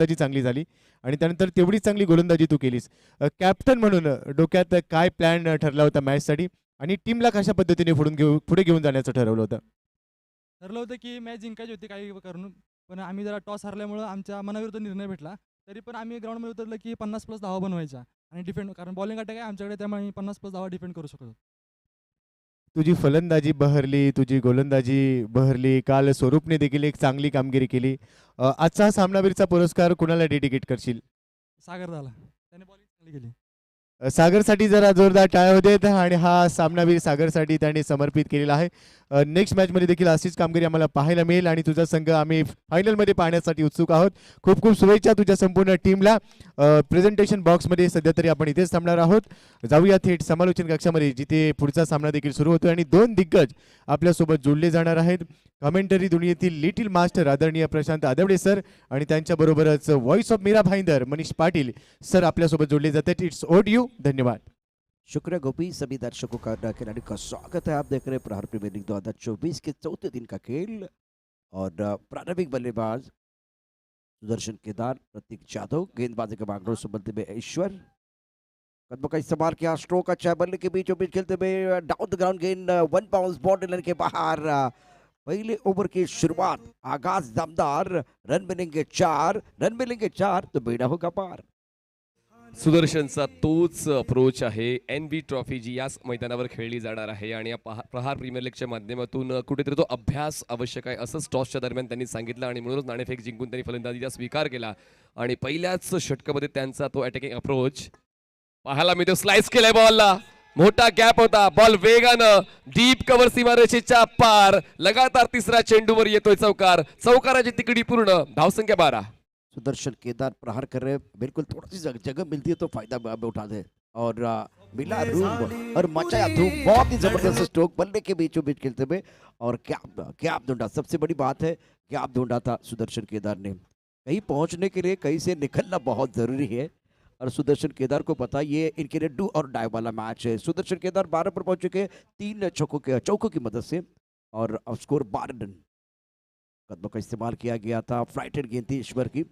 गोलंदाजी चांगली झाली आणि त्यानंतर तेवढीच चांगली गोलंदाजी तू केलीस. कॅप्टन म्हणून डोक्यात काय प्लॅन ठरला होता मॅचसाठी आणि टीमला कशा पद्धतीने पुढे घेऊन जाण्याचं ठरवलं होतं? ठरलं होतं की मॅच जिंकायची होती काही करून, पण आम्ही जरा टॉस हरल्यामुळं आमच्या मनाविरुद्ध निर्णय भेटला. तरी पण आम्ही ग्राउंडमध्ये उतरलं की 50+ धावा बनवायच्या आणि डिफेंड, कारण बॉलिंग अटॅक आहे आमच्याकडे, त्यामुळे आम्ही 50+ धावा डिफेंड करू शकतो. तुझी फलंदाजी बहरली, तुझी गोलंदाजी बहरली. काल स्वरूपने देखील एक चांगली कामगिरी केली. आजचा हा सामनावीरचा पुरस्कार कुणाला डेडिकेट करशील? सागर झाला, त्याने बॉलिंग चांगली केली. सागरसाठी जरा जोरदार टाळ्या होते आणि हा सामनावीर सागरसाठी त्यांनी समर्पित केलेला आहे. नेक्स्ट मॅचमध्ये देखील अशीच कामगिरी आम्हाला पाहायला मिळेल आणि तुझा संघ आम्ही फायनलमध्ये पाहण्यासाठी उत्सुक आहोत. खूप खूप शुभेच्छा तुझ्या संपूर्ण टीमला. प्रेझेंटेशन बॉक्समध्ये सध्या तरी आपण इथेच थांबणार आहोत. जाऊया थेट समालोचन कक्षामध्ये, जिथे पुढचा सामना देखील सुरू होतो आणि दोन दिग्गज आपल्यासोबत जोडले जाणार आहेत. कमेंटरी दुनियेतील लिटिल मास्टर आदरणीय प्रशांत आदवडे सर आणि त्यांच्याबरोबरच voice of Mira Bhayandar Manish Patil sir आपल्यासोबत जोडले जातात. इट्स ओड यू. धन्यवाद. शुक्रिया गोपी। सभी दर्शकों का खिलाड़ी का स्वागत है। आप देख रहे हैं प्रहार प्रीमियर लीग 2024 के चौथे दिन का खेल और प्रारंभिक बल्लेबाज सुदर्शन केदार, प्रतीक जाधव, गेंदबाजी के बागडोर संबंधी में ईश्वर, कदमों का इस्तेमाल किया, स्ट्रोक अच्छा, बल्ले के बीचों बीच खेलते हुए डाउन द ग्राउंड गेंद, वन बाउंस बाउंड्री लाइन के बाहर। पहले ओवर की शुरुआत, आगाज दमदार, रन मिलेंगे 4 तो बेड़ा होगा पार। सुदर्शनचा तोच अप्रोच आहे। NB ट्रॉफी जी याच मैदानावर खेळली जाणार आहे आणि या प्रहार प्रीमियर लीगच्या माध्यमातून कुठेतरी तो अभ्यास आवश्यक आहे असंच टॉसच्या दरम्यान त्यांनी सांगितलं आणि म्हणूनच नाणेफेक जिंकून त्यांनी फलंदाजीचा स्वीकार केला आणि पहिल्याच षटकामध्ये त्यांचा तो अटॅकिंग अप्रोच पाहायला मिळतो। स्लाइस केलाय बॉलला, मोठा गॅप होता, बॉल वेगानं डीप कव्हर सीमारेषेच्या पार, लगातार तिसरा चेंडूवर येतोय चौकार, चौकाराची तिकडी पूर्ण, धावसंख्या 12। सुदर्शन केदार प्रहार कर रहे, बिल्कुल थोड़ा सी जगह मिलती है तो फायदा उठा दे और मिला रूम और मचाया धूम। बहुत ही जबरदस्त स्ट्रोक, बल्ले के बीचों बीच खेलते हुए और गैप ढूंढा। सबसे बड़ी बात है गैप ढूंढा था सुदर्शन केदार ने। कहीं पहुंचने के लिए कहीं से निकलना बहुत जरूरी है और सुदर्शन केदार को पता ये इनके लिए डू और डाई वाला मैच है। सुदर्शन केदार 12 पर पहुंच चुके, 3 चौकों की मदद से और स्कोर 12 रन। कदमों का इस्तेमाल किया गया था, फ्लाइटेड गेंद थी ईश्वर की,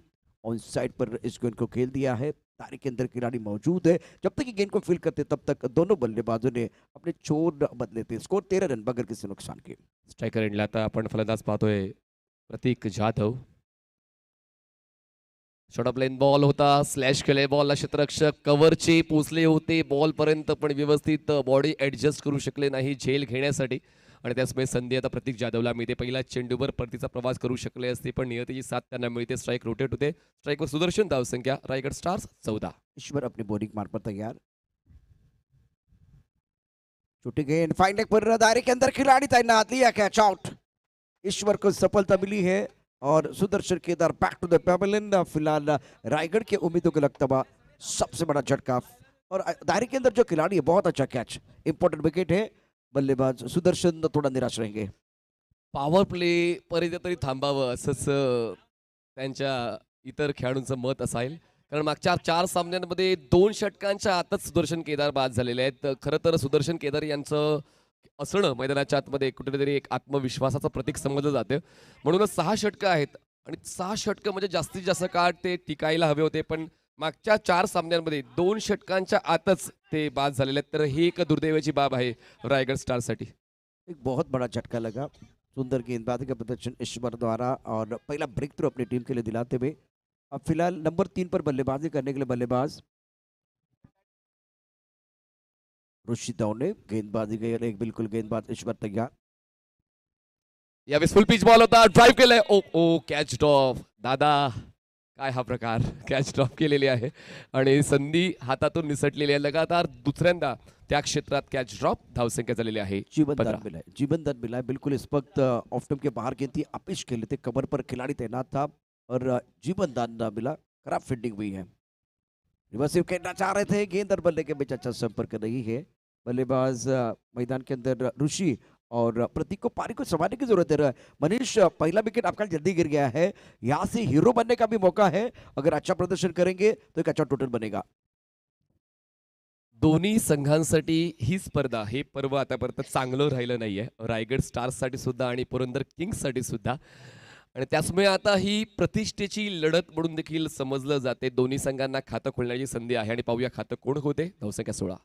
ऑन साइड पर इस गेंद को खेल दिया है। तारे के अंदर खिलाड़ी मौजूद है, जब तक ये गेंद को फील करते तब तक दोनों बल्लेबाजों ने अपने छोर बदले थे। स्कोर 13 रन बगैर किसी नुकसान के। स्ट्रायकर एंडला आता आपण फलंदाज पाहतोय Pratik Jadhav. Short off line ball होता, स्लॅश केले बॉलला, क्षेत्ररक्षक कव्हरचे पोचले होते बॉल पर्यंत पण व्यवस्थित बॉडी ऍडजस्ट करू शकले नाही झेल घेण्यासाठी आणि त्याचमुळे संधी आता प्रतीक जाधवला मिळते। पहिला चेंडूवर परतीचा प्रवास करू शकले असते पण नियतीची साथ त्यांना मिळते। स्ट्राइक रोटेट होते, स्ट्राइकवर सुदर्शन, धावसंख्या रायगड स्टार्स 14। ईश्वर अपनी बॉलिंग मार पर तैयार, छोटी गेंद फाइन लेग पर दायरे के अंदर खिलाड़ी तैनात, लिया कैच आउट। ईश्वर को सफलता मिली है और Sudarshan Kedar back to the pavilion. फिलहाल रायगढ़ के उम्मीदों को लगता हुआ सबसे बड़ा झटका और दायरे के अंदर जो खिलाड़ी है बहुत अच्छा कैच, इंपॉर्टेंट विकेट है। बल्लेबाज सुदर्शन थोड़ा निराश रहेंगे। पॉवर प्ले पर्यंत तरी थांबावं असंच त्यांच्या इतर खेळाडूंचं मत असेल, कारण मागच्या 4 सामन्यांमध्ये 2 षटकांच्या आतच सुदर्शन केदार बाद झालेले आहेत। खरं तर सुदर्शन केदार यांचं असणं मैदानाच्या आतमध्ये कुठेतरी एक आत्मविश्वासाचं प्रतीक समजलं जातं, म्हणूनच 6 षटकं आहेत आणि 6 षटकं म्हणजे जास्तीत जास्त काळ ते टिकायला हवे होते, पण मागच्या 4 सामन्यांमध्ये 2 षटकांच्या आतच ते बाद झालेले आहेत। तर ही एक दुर्दैवाची बाब आहे रायगड स्टार्ससाठी। एक बहुत बड़ा झटका लगा, सुंदर गेंदबाजी का प्रदर्शन ईश्वर द्वारा और पहला ब्रेक थ्रू अपनी टीम के लिए दिलाते हुए अब फिलहाल नंबर 3 पर बल्लेबाजी करने के लिए बल्लेबाज ऋषि ने गेंदबाजी के लिए एक बिल्कुल गेंदबाज ईश्वर तैयार। यावेळेस फुल पिच बॉल होता, ड्राइव्ह केलाय, ओ ओ कॅच ड्रॉप। दादा काय हा प्रकार, कॅच ड्रॉप केलेली आहे आणि संधी हातातून निसटलेली आहे। लगातार दुसऱ्यांदा त्या क्षेत्रात कॅच ड्रॉप, धावसंख्या झालेली आहे जीवनदान मिला है बिल्कुल इस वक्त ऑफ स्टंप के बाहर गेंद थी, अपिश खेले थे, कवर पर खिलाड़ी तैनात था और जीवनदान न मिला, खराब फील्डिंग हुई है। रिवर्सिव खेलना चाह रहे थे, गेंद और बल्ले के बीच अच्छा संपर्क नहीं है। बल्लेबाज मैदान के अंदर ऋषि और प्रतीक को पारी को संभालने की जरूरत है। मनीष, पहला विकेट आपका जल्दी गिर गया है, यहाँ से हीरो बनने का भी मौका है। अगर अच्छा प्रदर्शन करेंगे तो एक अच्छा टोटल बनेगा। दोन्ही संघांसाठी ही स्पर्धा, हे पर्व आतापर्यंत चांगलं राहिलं नाहीये, रायगड स्टार्ससाठी सुद्धा आणि पुरंदर किंग्ससाठी सुद्धा। आणि त्याचमुळे आता ही प्रतिष्ठेची लढत म्हणून देखील समजलं जाते. दोन्ही संघांना खातं खोलण्याची संधी आहे आणि पाहूया खातं कोण होते. धावसंख्या 16.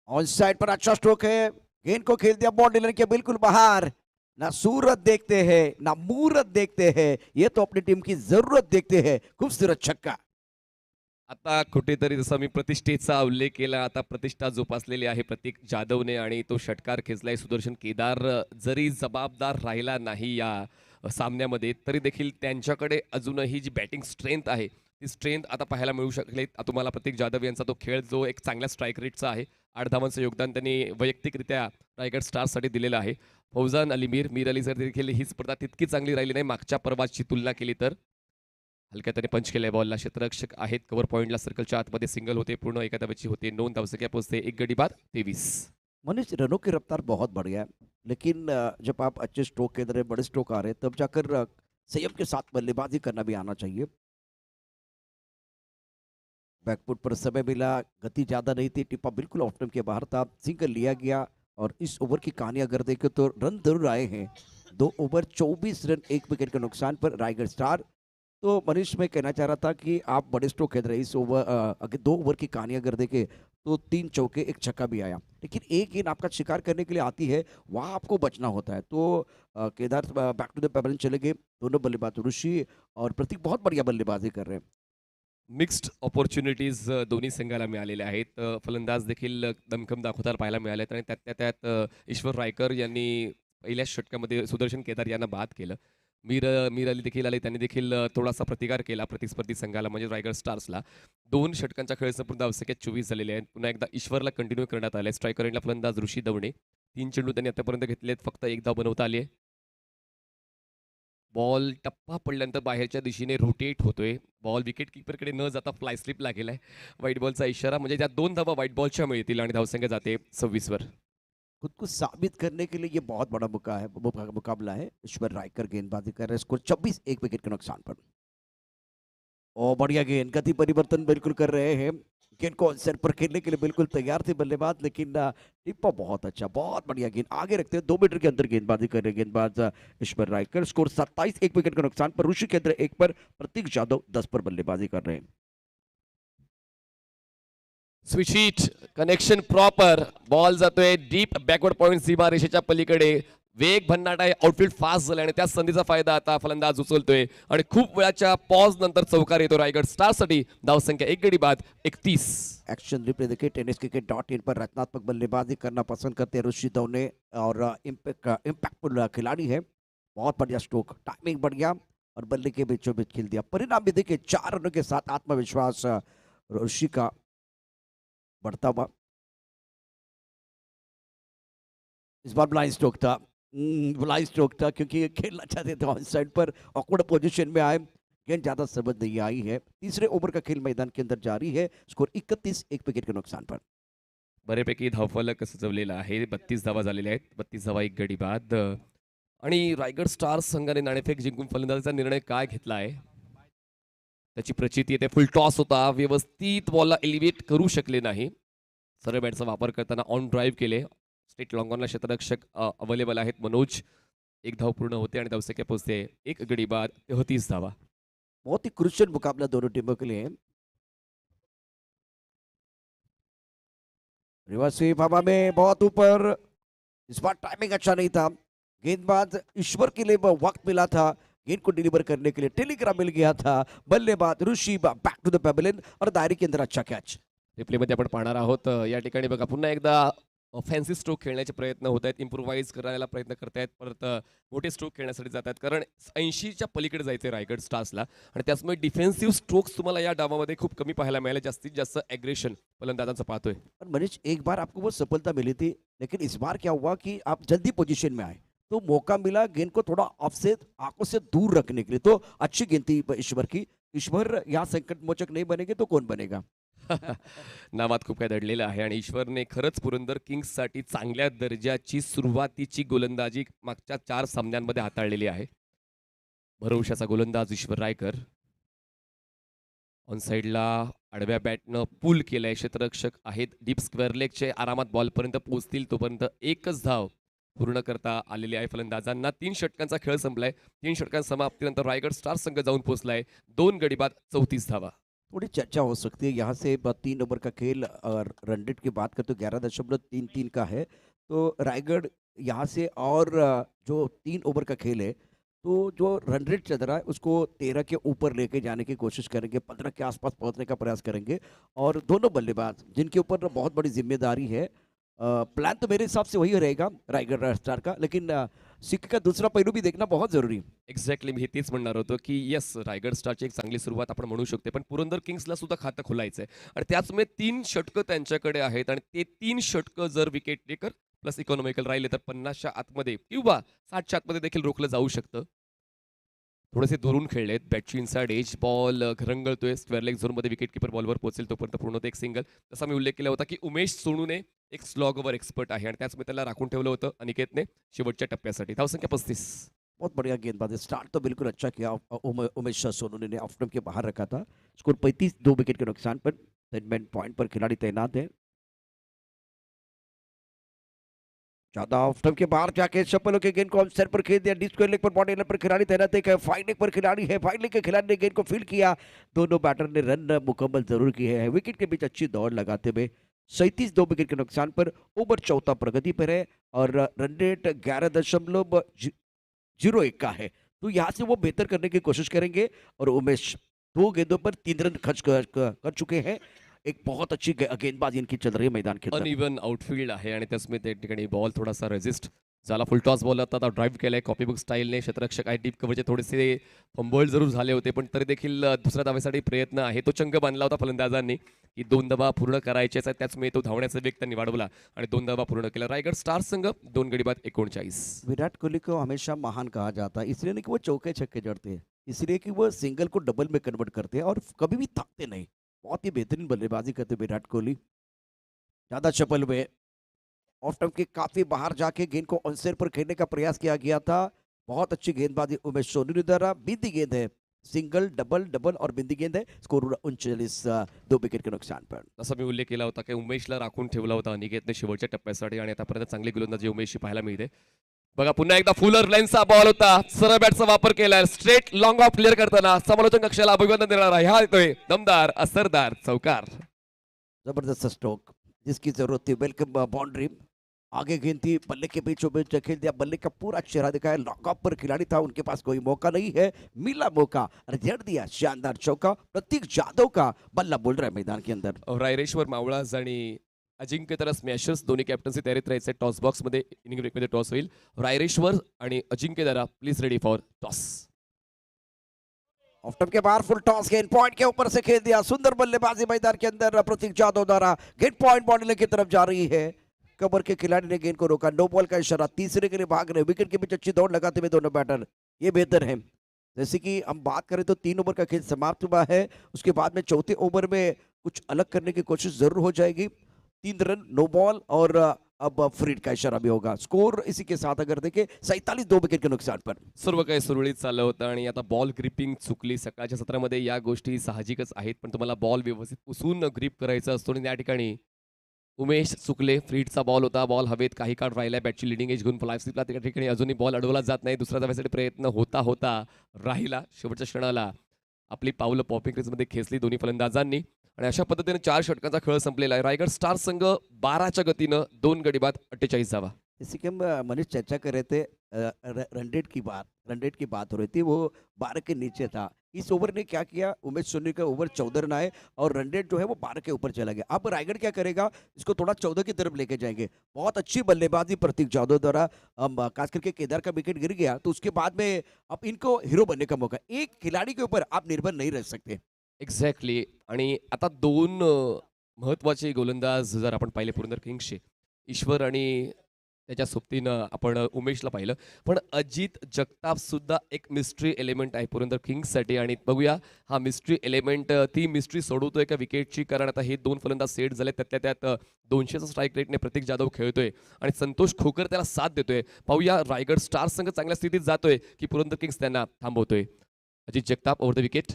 ऑन साइड पर अच्छा स्ट्रोक है, गेंद को खेल दिया बाउंड्री लाइन के बिल्कुल बाहर। ना सूरत देखते हैं ना मूरत देखते हैं, ये तो अपनी टीम की जरूरत देखते हैं। खूबसूरत छक्का। आता कुठेतरी जसा मी प्रतिष्ठेचा उल्लेख केला, आता प्रतिष्ठा जोपासलेली आहे प्रतीक जाधवने आणि तो षटकार खेचलाय. सुदर्शन केदार जरी जबाबदार राहिला नाही या सामन्यामध्ये, तरी देखील त्यांच्याकडे अजूनही जी बॅटिंग स्ट्रेंथ आहे ती स्ट्रेंथ आता पाहायला मिळू शकले. तुम्हाला प्रतीक जाधव यांचा तो खेळ जो एक चांगल्या स्ट्राईक रेटचा आहे, 8 धावांचं योगदान त्यांनी वैयक्तिकरित्या रायगड स्टार्ससाठी दिलेलं आहे. फौजान अली मीर अली जर देखील ही स्पर्धा तितकी चांगली राहिली नाही मागच्या पर्वाची तुलना केली तर. हलक्या त्याने पंच केलाय बॉलला. क्षेत्ररक्षक आहेत कव्हर पॉईंटला, सर्कलच्या आतमध्ये सिंगल होते, पूर्ण एका धावेची होते. 9 धावसंख्या पोहोचते. 1 गडी बाद 23. मनीष, रनों की रफ्तार बहुत बढ़िया है, लेकिन जब आप अच्छे स्ट्रोक के अंदर बड़े स्ट्रोक आ रहे हैं तब जाकर संयम के साथ बल्लेबाजी करना भी आना चाहिए। बैकफुट पर समय मिला, गति ज्यादा नहीं थी, टिप्पा बिल्कुल ऑफ स्टंप के बाहर था, सिंगल लिया गया। और इस ओवर की कहानी अगर देखें तो रन जरूर आए हैं। 2 ओवर 24 रन 1 विकेट के नुकसान पर रायगढ़ स्टार। तो मनीष, मैं कहना चाह रहा था कि आप बड़े स्ट्रोक खेल रहे हैं। इस ओवर अगर 2 ओवर की कहानी अगर देखें तो 3 चौके 1 छक्का भी आया, लेकिन एक गेंद आपका शिकार करने के लिए आती है, वहाँ आपको बचना होता है। तो Kedar back to the pavilion चले गए। दोनों बल्लेबाज ऋषि और प्रतीक बहुत बढ़िया बल्लेबाजी कर रहे हैं। मिक्स्ड ऑपॉर्च्युनिटीज दोन्ही संघाला मिळालेल्या आहेत. फलंदाज देखील दमखम दाखवताना पाहायला मिळाले आहेत आणि त्यात ईश्वर रायकर यांनी पहिल्याच षटकामध्ये सुदर्शन केदार यांना बाद केलं. मीर अली देखील आले, त्यांनी देखील थोडासा प्रतिकार केला प्रतिस्पर्धी संघाला म्हणजे रायगड स्टार्सला. 2 षटकांच्या खेळ संपूर्ण धावसंख्या 24 झालेले आहेत. पुन्हा एकदा ईश्वरला कंटिन्यू करण्यात आले. स्ट्रायकर एंडला फलंदाज ऋषी दवणे. 3 चेंडू त्यांनी आतापर्यंत घेतलेत, फक्त 1 धाव बनवता आली आहे. बॉल टप्पा पडल्यानंतर बाहेरच्या दिशेने रोटेट होतोय. बॉल विकेट किपरकडे न जाता फ्लाय स्लिपला गेलाय. व्हाईट बॉलचा इशारा, म्हणजे त्या 2 धावा व्हाईट बॉलच्या मिळतील आणि धावसंख्या जाते 26 वर. खुद को साबित करने के लिए ये बहुत बड़ा मुकाबला है। ईश्वर रायकर गेंदबाजी कर रहे हैं, स्कोर 26 1 विकेट के नुकसान पर। और बढ़िया गेंद, गति परिवर्तन बिल्कुल कर रहे हैं। गेंद को सेट पर खेलने के लिए बिल्कुल तैयार थे बल्लेबाज, लेकिन टिप्पा बहुत अच्छा, बहुत बढ़िया गेंद आगे रखते हैं। 2 मीटर के अंदर गेंदबाजी कर रहे हैं गेंदबाज ईश्वर रायकर। स्कोर 27 1 विकेट के नुकसान पर। ऋषि के अंदर 1 पर, प्रतीक जाधव 10 पर बल्लेबाजी कर रहे हैं। Switch hit, connection proper. Ball जातोय डीप बॅकवर्ड पॉइंट सीमा रेषेच्या पलीकडे. वेग भन्नाट आहे, आउटफील्ड फास्ट झाले आणि त्या संधीचा फायदा आता फलंदाज उचलतोय आणि खूप वेळाच्या पॉज नंतर चौकार येतो रायगड स्टारसाठी. धावसंख्या 1 गडी बाद 31. एक्शन रिप्ले देखिए tenniscricket.in पर। रचनात्मक बल्लेबाजी करना पसंद करते हैं ऋषि दवने और इम्पैक्टफुल खिलाड़ी है। बहुत बढ़िया स्ट्रोक, टाइमिंग बढ़िया और बल्ले के बीचों बीच खेल दिया। परिणाम भी देखिए 4 रनों के साथ आत्मविश्वास ऋषि का बढ़ता हुआ। इस बार ब्लाइंड स्ट्रोक था, ब्लाइंड स्ट्रोक था क्योंकि खेलना चाहते थे on side per. Awkward position में आए, गेंद ज्यादा समझ नहीं आई है। तीसरे ओवर का खेल मैदान के अंदर जारी है। स्कोर 31 1 विकेट के नुकसान पर। बऱ्यापैकी धावफलक सजवलेला आहे. 32 धावा झालेल्या आहेत. 32 धावा 1 गडी बाद. आणि रायगड स्टार्स संघाने नाणेफेक जिंकून फलंदाजीचा निर्णय काय घेतला आहे त्याची प्रचिती येते. फुल टॉस होता, व्यवस्थित बॉलला एलिव्हेट करू शकले नाही. सरळ बॅटचा वापर करताना ऑन ड्राईव्ह केले. स्टेट लॉंग ऑनला क्षेत्ररक्षक अवेलेबल आहेत. मनोज 1 धाव पूर्ण होते आणि धावसंख्या पोहोचते 1 गडी बाद 33 धावा. बहुत ही क्रुशियल मुकाबला दोनों टीमों के लिए है। रिवर्स स्वीप हवा में बहुत ऊपर, इस बार टाइमिंग अच्छा नहीं था। गेंदबाज ईश्वर के लिए वक्त मिला था गेंद को डिलीवर करने के लिए, टेलीग्राम मिल गया था। बल्लेबाज ऋषि बैक टू द पेबलिन और दायरे के अंदर अच्छा कैच। रिप्लेमध्ये आपण पाहणार आहोत. या ठिकाणी बघा पुन्हा एकदा फॅन्सी स्ट्रोक खेळण्याचे प्रयत्न होत आहेत. इम्प्रोवाइज करायला प्रयत्न करतायत, परत मोठे स्ट्रोक खेळण्यासाठी जात आहेत, कारण 80च्या पलीकडे जायचे रायगड स्टार्सला आणि त्याचमुळे डिफेन्सिव्ह स्ट्रोक्स तुम्हाला या डावामध्ये खूप कमी पाहायला मिळाले. जास्तीत जास्त ॲग्रेशन फलंदाजांचं पाहतोय. और मनीष, एक बार आपको वो सफलता मिली थी, लेकिन इस बार क्या हुआ कि आप जल्दी पोजीशन में आए तो मौका मिला गेंद को थोड़ा ऑफ से आंखों से दूर रखने के लिए। तो अच्छी गेंद थी ईश्वर की। ईश्वर यहाँ संकट मोचक नहीं बनेंगे तो कौन बनेगा? नावात खूप काय दडलेलं आहे आणि ईश्वरने खरंच पुरंदर किंग्ससाठी चांगल्या दर्जाची सुरुवातीची गोलंदाजी मागच्या 4 सामन्यांमध्ये हाताळलेली आहे. भरवशाचा गोलंदाज ईश्वर रायकर. ऑन साईडला आडव्या बॅटनं पूल केलंय. क्षेत्ररक्षक आहेत डीप स्क्वेअर लेगचे, आरामात बॉलपर्यंत पोहोचतील तोपर्यंत एकच धाव पूर्ण करता आलेली आहे फलंदाजांना. 3 षटकांचा खेळ संपलाय. 3 षटकां समाप्तीनंतर रायगड स्टार्स संघ जाऊन पोहोचलाय 2 गडी बाद 34 धावा. थोड़ी चर्चा हो सकती है यहाँ से 3 ओवर का खेल और रन रेट की बात करें तो 11.33 का है। तो रायगढ़ यहाँ से और जो 3 ओवर का खेल है तो जो रन रेट चल रहा है उसको 13 के ऊपर लेके जाने की कोशिश करेंगे, 15 के आसपास पहुंचने का प्रयास करेंगे। और दोनों बल्लेबाज जिनके ऊपर बहुत बड़ी जिम्मेदारी है, प्लान तो मेरे हिसाब से वही रहेगा रायगढ़ स्टार का, लेकिन सिक्के का दूसरा पहलू भी देखना बहुत जरूरी है। एक्झॅक्टली मी हे तेच म्हणणार होतो की येस रायगड स्टारची एक चांगली सुरुवात आपण म्हणू शकतो, पण पुरंदर किंग्सला सुद्धा खातं खोलायचं आहे आणि त्याचमुळे 3 षटकं त्यांच्याकडे आहेत आणि ते 3 षटकं जर विकेट टेकर प्लस इकॉनॉमिकल राहिले तर 50च्या आतमध्ये किंवा 60च्या आतमध्ये देखील रोखलं जाऊ शकतं. थोडेसे दुरून खेळलेत. बॅटची इनसाइड एज बॉल घरंगळतोय स्क्वेअर लेग झोनमध्ये विकेट किपर बॉलवर पोहोचेल तोपर्यंत पूर्ण होतं एक सिंगल. जसा मी उल्लेख केला होता की उमेश सोनूने एक स्लॉग ओव्हर एक्सपर्ट आहे आणि त्याचमुळे त्याला राखून ठेवलं होतं अनिकेतने शेवटच्या टप्प्यासाठी. धावसंख्या 35. बहुत बढ़िया गेंदबाजी, स्टार्ट तो बिल्कुल अच्छा किया उमेश सोनू ने ऑफ स्टंप के बाहर रखा था। स्कोर 35, 2 विकेट के नुकसान पर। 10 मैन पॉइंट पर खिलाड़ी तैनात है। ज्यादा ऑफ स्टंप के बाहर जाके शपल के गेंद को ऑन साइड पर खेल दिया। डी स्क्वायर लेग पर बॉडी पर खिलाड़ी तैनात है। फाइन लेग पर खिलाड़ी है, फाइन लेग के खिलाड़ी ने गेंद को फील्ड किया। दोनों बैटर ने रन मुकम्मल जरूर किए हैं। विकेट के बीच अच्छी दौड़ लगाते हुए 37, 2 विकेट के नुकसान पर। ओवर 14 प्रगति पर है और रन रेट 11.01 का है। तो यहाँ से वो बेहतर करने की कोशिश करेंगे और उमेश 2 गेंदों पर 3 रन खर्च कर चुके हैं। एक बहुत अच्छी गेंदबाजी इनकी चल रही है मैदान के अंदर। अनइवन आउटफील्ड आहे आणि त्याचमुळे त्या ठिकाणी बॉल थोडासा रेजिस्ट झाला. फुल टॉस बॉल आता ड्राईव्ह केलाय कॉपीबुक स्टाईलने. क्षेत्ररक्षक आहे डीप कव्हरचे थोडेसे फंबल जरूर झाले होते पण तरी देखील दुसऱ्या धावेसाठी प्रयत्न आहे. तो चंग बांधला होता फलंदाजांनी की 2 धावा पूर्ण करायचेच आहेत. त्याचमुळे तो धावण्याचा वेग त्यांनी वाढवला आणि 2 धावा पूर्ण केला. रायगड स्टार्स संघ 2 गडी बाद 39. विराट कोहली को हमेशा महान कहा जाता है, इसलिए नहीं कि वो चौके छक्के जड़ते हैं, इसलिए कि वो सिंगल को डबल में कन्वर्ट करते हैं और कभी भी थकते नहीं। बहुत ही बेहतरीन बल्लेबाजी करते विराट कोहली। ज्यादा चपल में ऑफ स्टंप के काफी बाहर जाके गेंद को ऑनसेर पर खेलने का प्रयास किया गया था। बहुत अच्छी गेंदबाजी उमेश सोनू ने द्वारा। बिंदी गेंद है, सिंगल डबल डबल और बिंदी गेंद है। स्कोर 39, 2 विकेट के नुकसान पर। जसा मी उल्लेख केला होता की उमेशला राखून ठेवला होता अनिकेतने शेवटच्या टप्प्यासाठी आणि आतापर्यंत चांगली गोलंदाजी उमेशची पाहायला मिळते. बघा पुन्हा एकदा फुलर लाईनचा बॉल होता. सरळ बॅटचा वापर केलाय. स्ट्रेट लॉंग ऑफ क्लिअर करताना समालोचन कक्षाला अभिवादन देणारा हा येतोय दमदार असरदार चौकार. जबरदस्त स्ट्रोक जिसकी जरूरत थी। Welcome boundary. आगे गेंद थी, बल्ले के बीचों बीच खेल दिया। बल्ले का पूरा चेहरा दिखाया। लॉन्ग ऑफ पर खिलाड़ी था, उनके पास कोई मौका नहीं है। मिला मौका और जड़ दिया शानदार चौका। प्रतीक जाधव का बल्ला बोल रहा है मैदान के अंदर। रायरेश्वर मावळाज आणि अजिंक्य तर स्मॅशर्स दोन्ही कॅप्टन्सी तयारीत राहायचे. टॉस बॉक्स मध्ये इनिंग ब्रेक मध्ये टॉस होईल. रायरेश्वर आणि Ajinkya Dara please ready for toss. Off stump के बाहर फुल टॉस, गेंद पॉइंट के ऊपर से खेल दिया। सुंदर बल्लेबाजी मैदान के अंदर प्रतीक जाधव द्वारा। गेंद पॉइंट बॉडी की तरफ जा रही है। कबर के खिलाड़ी ने गेंद को रोका। नो बॉल का इशारा। तीसरे के लिए भाग रहे। विकेट के बीच अच्छी दौड़ लगाते हुए दोनों बैटर, ये बेहतर है। जैसे कि हम बात करें तो 3 ओवर का खेल समाप्त हुआ है। उसके बाद में चौथे ओवर में कुछ अलग करने की कोशिश जरूर हो जाएगी। 3 रन, नो बॉल और अब फ्रीड का इशारा भी होगा। स्कोर इसी के साथ अगर देखें 47, 2 विकेट के नुकसान पर। सर्व काही सुरळीत चाललं होतं आणि आता बॉल ग्रिपिंग चुकली. सकाळच्या सत्रामध्ये या गोष्टी साहजिकच आहेत पण तुम्हाला बॉल व्यवस्थित पुसून ग्रिप करायचा असतो आणि या ठिकाणी उमेश चुकले. फ्रीडचा बॉल होता. बॉल हवेत काही काळ राहिला. बॅटची लिडिंग एज घेऊन फ्लाय स्लिपला त्या ठिकाणी अजूनही बॉल अडवला जात नाही. दुसऱ्या धाव्यासाठी प्रयत्न होता होता राहिला. शेवटच्या क्षणाला आपली पावलं पॉपिंग क्रीजमध्ये खेचली दोन्ही फलंदाजांनी आणि अशा पद्धतीने 4 षटकांचा खेळ संपलेला आहे. रायगड स्टार संघ 12च्या गतीनं 2 गडी बाद 48 धावा. जैसे कि हम मनीष चर्चा कर रहे थे, रन रेट की बात हो रही थी, वो 12 के नीचे था। इस ओवर ने क्या किया, उमेश सोनी का ओवर 14 रन आए और रन रेट जो है वो 12 के ऊपर चला गया। अब रायगढ़ क्या करेगा, इसको थोड़ा 14 की तरफ लेके जाएंगे। बहुत अच्छी बल्लेबाजी प्रतीक जाधव द्वारा। खास करके केदार का विकेट गिर गया तो उसके बाद में अब इनको हीरो बनने का मौका। एक खिलाड़ी के ऊपर आप निर्भर नहीं रह सकते। एक्झॅक्टली. आणि आता 2 महत्त्वाचे गोलंदाज जर आपण पाहिले पुरंदर किंग्सचे, ईश्वर आणि त्याच्या सोबतीनं आपण उमेशला पाहिलं, पण अजित जगताप सुद्धा एक मिस्ट्री एलिमेंट आहे पुरंदर किंग्ससाठी आणि बघूया हा मिस्ट्री एलिमेंट ती मिस्ट्री सोडवतोय का विकेटची. कारण आता हे 2 फलंदाज सेट झाले, त्यातल्या त्यात 200चा स्ट्राईक रेटने प्रतीक जाधव खेळतोय आणि संतोष खोकर त्याला साथ देतोय. पाहूया रायगड स्टार संघ चांगल्या स्थितीत जातोय की पुरंदर किंग्स त्यांना थांबवतोय. Ajit Jagtap over the wicket.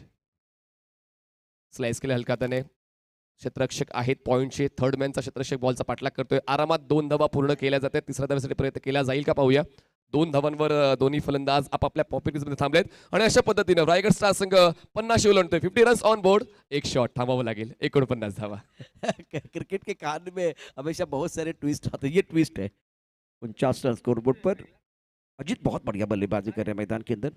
Slice केले हलका हाताने. क्षेत्ररक्षक आहेत पॉईंटचे. थर्ड मॅनचा क्षेत्ररक्षक बॉलचा पाठलाग करतोय. आरामात 2 धावा पूर्ण केल्या जातात. तिसऱ्या धावेसाठी प्रयत्न केला जाईल का पाहूया. 2 धावांवर दोन्ही फलंदाज आपापल्या पॉकेटमध्ये थांबलेत आणि अशा पद्धतीने रायगड स्टार संघ 50 ओलांडतोय. 50 रन्स ऑन बोर्ड. एक शॉट थांबावं लागेल. 49 धावा. क्रिकेट के कांड में हमेशा बहुत सारे ट्विस्ट आते हैं, ये ट्विस्ट है 49 रन स्कोर बोर्ड पर। अजीत बहुत बढ़िया बल्लेबाजी कर रहे हैं मैदान के अंदर।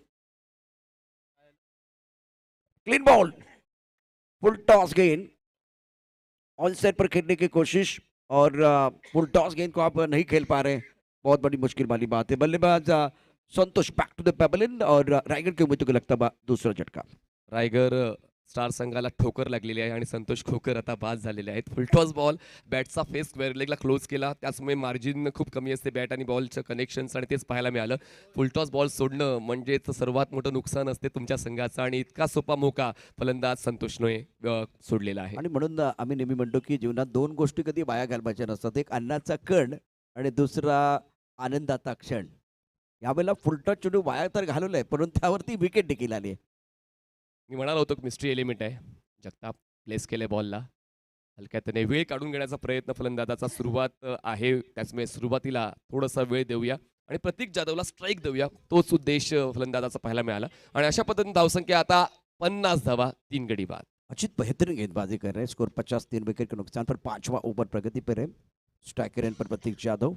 क्लीन बॉल, फुल टॉस गेंद, ऑन साइड पर खेलने की कोशिश और फुल टॉस गेंद को आप नहीं खेल पा रहे, बहुत बड़ी मुश्किल वाली बात है। बल्लेबाज संतोष बैक टू द पेबलिन और रायगढ़ के उम्मीदों को लगता है दूसरा झटका। रायगड स्टार संघाला ठोकर लागलेली आहे आणि संतोष खोकर आता बाद झालेले आहेत. फुलटॉस बॉल बॅटचा फेस स्क्वेअर लेगला क्लोज केला, त्याचमुळे मार्जिन खूप कमी असते बॅट आणि बॉलचं कनेक्शन्स आणि तेच पाहायला मिळालं. फुलटॉस बॉल सोडणं म्हणजेच सर्वात मोठं नुकसान असते तुमच्या संघाचं आणि इतका सोपा मोका फलंदाज संतोषने सोडलेला आहे. आणि म्हणून आम्ही नेहमी म्हणतो की जीवनात 2 गोष्टी कधी वाया घालवायच्या नसतात, एक अन्नाचा कण आणि दुसरा आनंदाचा क्षण. यावेळेला फुलटॉस चेंडू वाया तर घालवलाय, परंतु त्यावरती विकेट देखील आली आहे. मी म्हणालो होतो मिस्ट्री एलिमेंट आहे. जगताप प्लेस केले बॉलला हलक्यातने वेळ काढून घेण्याचा प्रयत्न फलंदाजाचा सुरुवात आहे, त्याचमुळे सुरुवातीला थोडासा वेळ देऊया आणि प्रतीक जाधवला स्ट्राईक देऊया, तोच उद्देश फलंदाजाचा पाहायला मिळाला. आणि अशा पद्धतीने धावसंख्या आता 50 धावा 3 गडी बाद. अचित बेहतरीन गेंदबाजी कर रहे हैं, स्कोर 50, 3 विकेट के नुकसान पर 5वां ओवर प्रगति पर है। स्ट्राइकर एंड पर प्रतीक जाधव।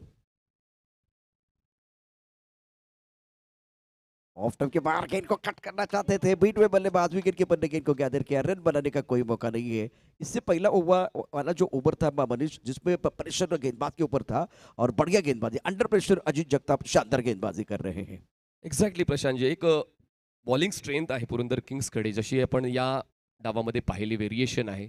ऑफ टर्म के बाहर गेंद को कट करना चाहते थे, बीट में बल्लेबाज विकेट कीपर ने गेंद को गैदर किया, रन बनाने का कोई मौका नहीं है। इससे पहला ओवर वाला जो ओवर था मनीष, जिसमें प्रेशर गेंदबाज के ऊपर था और बढ़िया गेंदबाजी अंडर प्रेशर अजीत जगताप शानदार गेंदबाजी कर रहे हैं। एक्झॅक्टली प्रशांतजी, एक बॉलिंग स्ट्रेंथ आहे पुरंदर किंग्सकडे, जशी आपण या डावामध्ये पाहिली व्हेरिएशन आहे.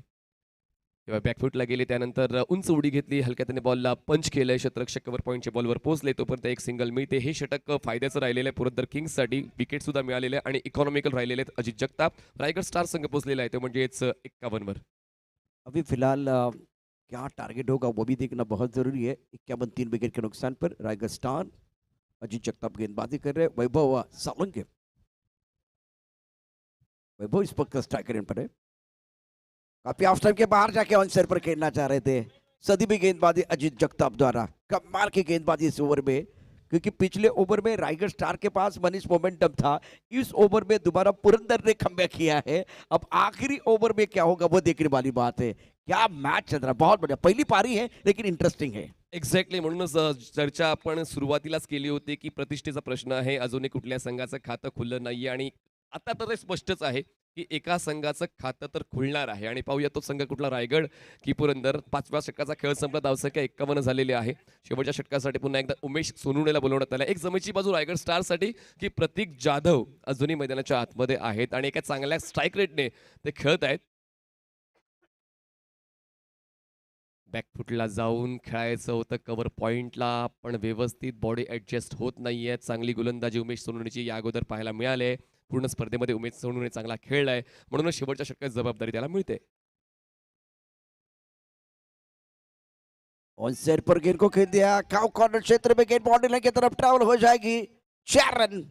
तेव्हा बॅकफुटला गेले, त्यानंतर उंच उडी घेतली, हलक्याने बॉलला पंच केलंय, क्षेत्ररक्षक कव्हर पॉईंटच्या बॉलवर पोहोचले, तोपर्यंत एक सिंगल मिळते. हे षटक फायद्याचं राहिलेलं आहे पुरंदर किंग्ससाठी. विकेट सुद्धा मिळालेले आहे आणि इकॉनॉमिकल राहिलेले आहेत. अजित जगताप रायगड स्टार संघ पोहोचलेला आहे, ते म्हणजेच 51 वर. अभी फिलहाल क्या टारगेट होगा वो भी देखना बहुत जरूरी है। 51 3 विकेट के नुकसान पर रायगढ़ स्टार। अजीत जगताप गेंदबाजी कर रहे हैं, वैभव सालुंके, वैभव इस वक्त स्ट्राइकर एंड पर है, काफी ऑफ टाइम के बाहर जाके ऑन साइड पर खेलना चाह रहे थे। सदी भी गेंदबाजी अजीत जगताप द्वारा, कमाल की गेंदबाजी इस ओवर में, क्योंकि पिछले ओवर में रायगढ़ स्टार के पास मनीष मोमेंटम था, इस ओवर में दोबारा पुरंदर ने कमबैक किया है। अब आखिरी ओवर में क्या होगा वो देखने वाली बात है। क्या मैच चल रहा है, बहुत बढ़िया, पहिली पारी है लेकिन इंटरेस्टिंग है। एक्झॅक्टली, म्हणूनच चर्चा आपण सुरुवातीलाच केली होती की प्रतिष्ठेचा प्रश्न आहे, अजूनही कुठल्या संघाचं खातं खुललं नाहीये आणि आता तर स्पष्टच आहे की एका संघाचं खातं तर खुलणार आहे. आणि पाहूया तो संघ कुठला, रायगड की पुरंदर. 5व्या षटकाचा खेळ संपला, धावसंख्या 51 झालेली आहे. शेवटच्या षटकासाठी पुन्हा एकदा उमेश सोनुनेला बोलवण्यात आलं. एक जमेची बाजू रायगड स्टारसाठी की प्रतीक जाधव अजूनही मैदानाच्या आतमध्ये आहेत आणि एका चांगल्या स्ट्राईक रेटने ते खेळत आहेत. बॅकफुटला जाऊन खेळायचं होतं कव्हर पॉइंटला, पण व्यवस्थित बॉडी ऍडजस्ट होत नाहीये. चांगली गोलंदाजी उमेश सोनुनेची या अगोदर पाहायला मिळाले. पूर्ण स्पर्धेमध्ये उमेश सोनुने चांगला खेळलाय, म्हणूनच शेवटच्या षटकात जबाबदारी त्याला मिळते. ऑन साइड पर गेंद को खेल दिया, काउ कॉर्नर क्षेत्र में गेंद बाउंड्री लाइन की तरफ ट्रैवल हो जाएगी। 4 रन,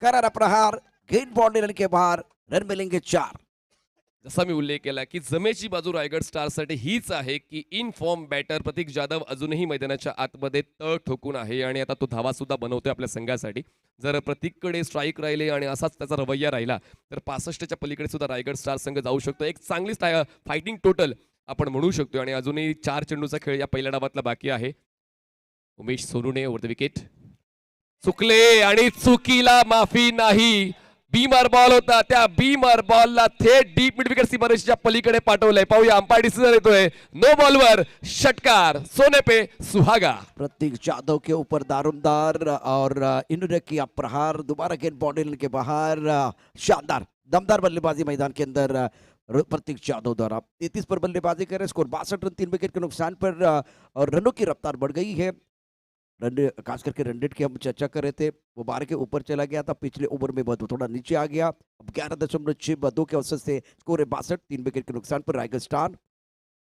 करारा प्रहार, गेंद बाउंड्री लाइन के बाहर, रन मिलेंगे 4। जसा मी उल्लेख केला की जमेची बाजू रायगड स्टारसाठी हीच आहे की इन फॉर्म बॅटर प्रतीक जाधव अजूनही मैदानाच्या आतमध्ये तळ ठोकून आहे आणि आता तो धावा सुद्धा बनवतोय आपल्या संघासाठी. जर प्रतीककडे स्ट्राईक राहिले आणि असाच त्याचा रवैया राहिला तर 65च्या पलीकडे सुद्धा रायगड स्टार संघ जाऊ शकतो. एक चांगली फायटिंग टोटल आपण म्हणू शकतो आणि अजूनही 4 चेंडूचा खेळ या पहिल्या डावातला बाकी आहे. उमेश सोनुने ओव्हर द विकेट, चुकले आणि चुकीला माफी नाही. बीमार बॉल होता, त्या बीमार बॉलला थेट डीप मिड विकेट सीमारेषेच्या पलीकडे पाठवलंय. पाहूया अंपायर डिसिजन येतोय. नो बॉलवर षटकार, सोने पे सुहागा. प्रतीक जाधव के ऊपर दारुमदार और इन्होंने किया प्रहार, दोबारा गेंद बाउंड्री के बाहर, शानदार दमदार बल्लेबाजी मैदान के अंदर प्रतीक जाधव द्वारा। 33 पर बल्लेबाजी कर रहे, स्कोर 62 रन 3 विकेट के नुकसान पर और रनों की रफ्तार बढ़ गई है। रन खास करके रन रेट की हम चर्चा कर रहे थे, वो 12 के ऊपर चला गया था, पिछले ओवर में बहुत थोड़ा नीचे आ गया। अब 11.6 के औसत से स्कोर है 62, 3 विकेट के नुकसान पर रायगढ़ स्टार।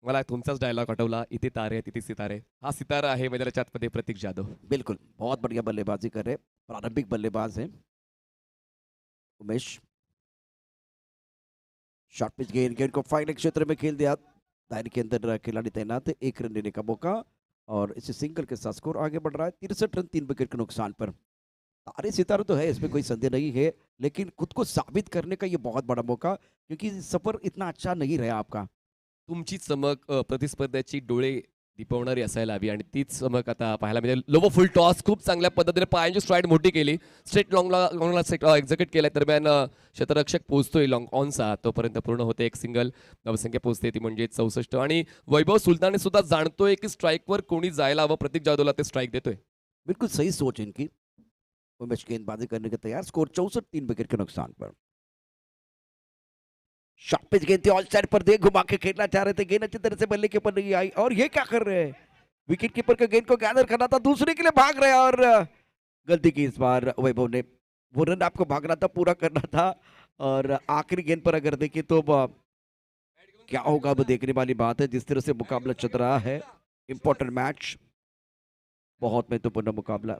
मला तुमचाच डायलॉग आठवला, इथे तारे तिथे सितारे. हा सितारा आहे मैदानाच्या आतमध्ये प्रतीक जाधव. बिल्कुल, बहुत बढ़िया बल्लेबाजी कर रहे, प्रारंभिक बल्लेबाज हैं उमेश। शॉर्ट पिच गेंद को फाइनल क्षेत्र में खेल दिया, दायरे के अंदर खिलाड़ी तैनात है, 1 रन लेने का मौका और इसे सिंगल के साथ स्कोर आगे बढ़ रहा है 63 रन 3 विकेट के नुकसान पर। तारे सितारे तो है, इसमें कोई संदेह नहीं है, लेकिन खुद को साबित करने का ये बहुत बड़ा मौका, क्योंकि सफर इतना अच्छा नहीं रहा आपका। तुमची चमक प्रतिस्पर्ध्याची डोळे दिपवणारी असायला हवी आणि तीच चमक आता पाहायला मिळेल. लोबो फुल टॉस खूप चांगल्या पद्धतीने पायांची स्ट्राईड मोठी केली, स्ट्रेट लॉंगला एक्झिक्यूट केल्या दरम्यान क्षेत्ररक्षक पोहोचतोय लॉंग ऑनचा, तोपर्यंत पूर्ण होते एक सिंगल. धावसंख्या पोहोचते ती म्हणजे 64 आणि वैभव सुलताने सुद्धा जाणतोय की स्ट्राईकवर कोणी जायला हवं, प्रतीक जाधवला ते स्ट्राईक देतोय. बिल्कुल सही सोच इनकी। उमेश गेंदबाजी करने के तैयार, स्कोर 64 3 विकेट के नुकसान पर। शॉट पिच गेंद थी, ऑल साइड पर दे घुमा के खेलना चाह रहे थे, गेंद अच्छी तरह से बल्ले के ऊपर नहीं आई और ये क्या कर रहे हैं, विकेट कीपर का गेंद को गैदर करना था, दूसरे के लिए भाग रहे हैं और गलती की इस बार वैभव ने। वो रन आपको भागना था, पूरा करना था और आखिरी गेंद पर अगर देखें तो क्या होगा वो देखने वाली बात है। जिस तरह से मुकाबला चल रहा है, इंपॉर्टेंट मैच, बहुत महत्वपूर्ण मुकाबला।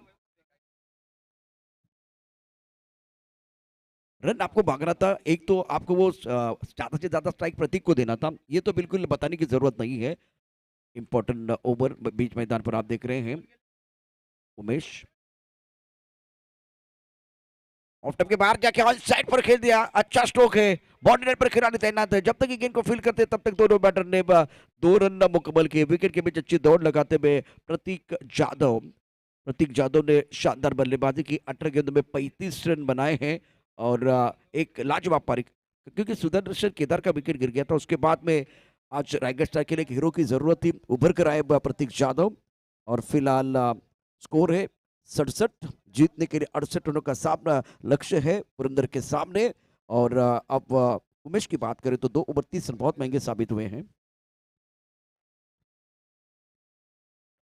रन आपको भागना था, एक तो आपको वो ज्यादा से ज्यादा स्ट्राइक प्रतीक को देना था, ये तो बिल्कुल बताने की जरूरत नहीं है। इंपॉर्टेंट ओवर बीच मैदान पर आप देख रहे हैं उमेश ऑफ टॉप के बाहर जाके ऑन साइड पर खेल दिया, अच्छा स्ट्रोक है, बॉडी लाइन पर खिलाड़ी तैनात है, जब तक ये गेंद को फील करते तब तक दोनों बैटर ने 2 रन मुकम्मल किए। विकेट के बीच अच्छी दौड़ लगाते हुए प्रतीक जाधव ने शानदार बल्लेबाजी की, 18 गेंदों में 35 रन बनाए हैं और एक लाजवाब पारी, क्योंकि सुदर्शन केदार का विकेट गिर गया था, उसके बाद में आज रायगढ़ स्टार के लिए एक हीरो की जरूरत थी, उभर कर आए प्रतीक जाधव और फिलहाल स्कोर है 67, जीतने के लिए 68 रनों का सामना लक्ष्य है पुरंदर के सामने। और अब उमेश की बात करें तो 2 ओवर 30 रन बहुत महंगे साबित हुए हैं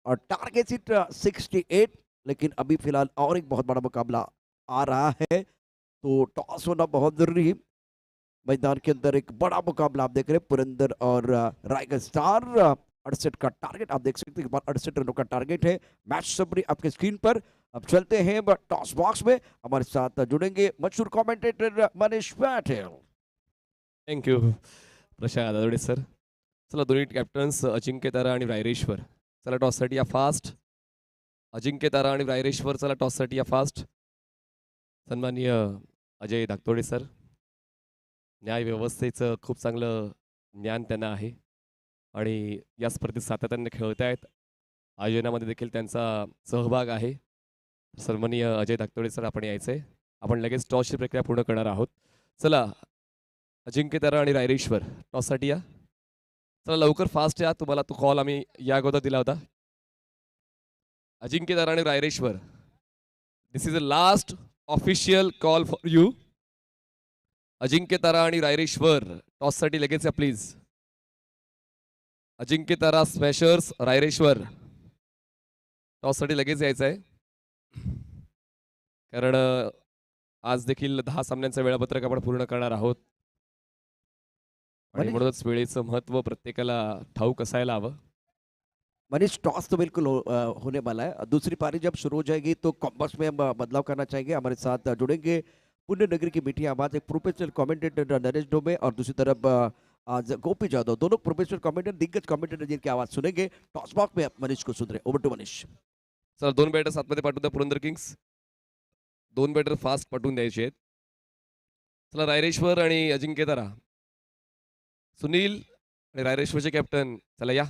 और टारगेट हिट 68, लेकिन अभी फिलहाल और एक बहुत बड़ा मुकाबला आ रहा है, तो टॉस होना बहुत जरूरी है। मैदान के अंदर एक बड़ा मुकाबला आप देख रहे हैं, पुरंदर और रायगढ़ स्टार। 68 का टारगेट आप देख सकते हैं, 68 रनों का टारगेट है। मैच समरी आपके स्क्रीन पर। अब चलते हैं टॉस बॉक्स में, हमारे साथ जुड़ेंगे मशहूर commentator Manish Patil. Thank you Prashant Adwade sir. चला दोन्ही कॅप्टन्स अजिंक्य तारा आणि रायरेश्वर, चला टॉससाठी या फास्ट. अजिंक्य तारा आणि रायरेश्वर, चला टॉससाठी या फास्ट. सन्माननीय अजय धाकतोडे सर, न्यायव्यवस्थेचं खूप चांगलं ज्ञान त्यांना आहे आणि या स्पर्धेत सातत्याने खेळत आहेत, आयोजनामध्ये देखील त्यांचा सहभाग आहे. सन्माननीय अजय धाकतोडे सर, आपण यायचं आहे, आपण लगेच टॉसची प्रक्रिया पूर्ण करणार आहोत. चला अजिंक्य तारा आणि रायरेश्वर, टॉससाठी या. चला लवकर फास्ट या, तुम्हाला तो कॉल आम्ही या अगोदर दिला होता. अजिंक्य तारा आणि Raireshwar, this is a last official call for you. Ajinkya Tara आणि रायरेश्वर, टॉससाठी लगेच या प्लीज. अजिंक्य तारा स्मॅशर्स, रायरेश्वर, टॉससाठी लगेच यायचं आहे, कारण आज देखील 10 सामन्यांचं वेळापत्रक आपण पूर्ण करणार आहोत आणि म्हणूनच वेळेचं महत्त्व प्रत्येकाला ठाऊक असायला हवं. मनीष, टॉस तो बिल्कुल होने वाला है, दूसरी पारी जब शुरू हो जाएगी तो कॉम्बोस में हम बदलाव करना चाहेंगे। हमारे साथ जुड़ेंगे पुण्य नगरी की मीठी आवाज, एक प्रोफेशनल कमेंटेटर नरेश डोमे और दूसरी तरफ आज गोपी जाधव, दोनों प्रोफेशनल कमेंटेटर, दिग्गज कमेंटेटर जिनकी आवाज सुनेंगे। टॉस बॉक्स में मनीष को सुन रहे, ओवर टू मनीष। चला 2 बॅटर्स आतमध्ये पाठवून द्या पुरंदर किंग्स, 2 बॅटर फास्ट पाठवून द्यायचे आहेत. चला रायरेश्वर आणि अजिंक्य तारा, सुनील आणि रायरेश्वरचे कॅप्टन, चला या.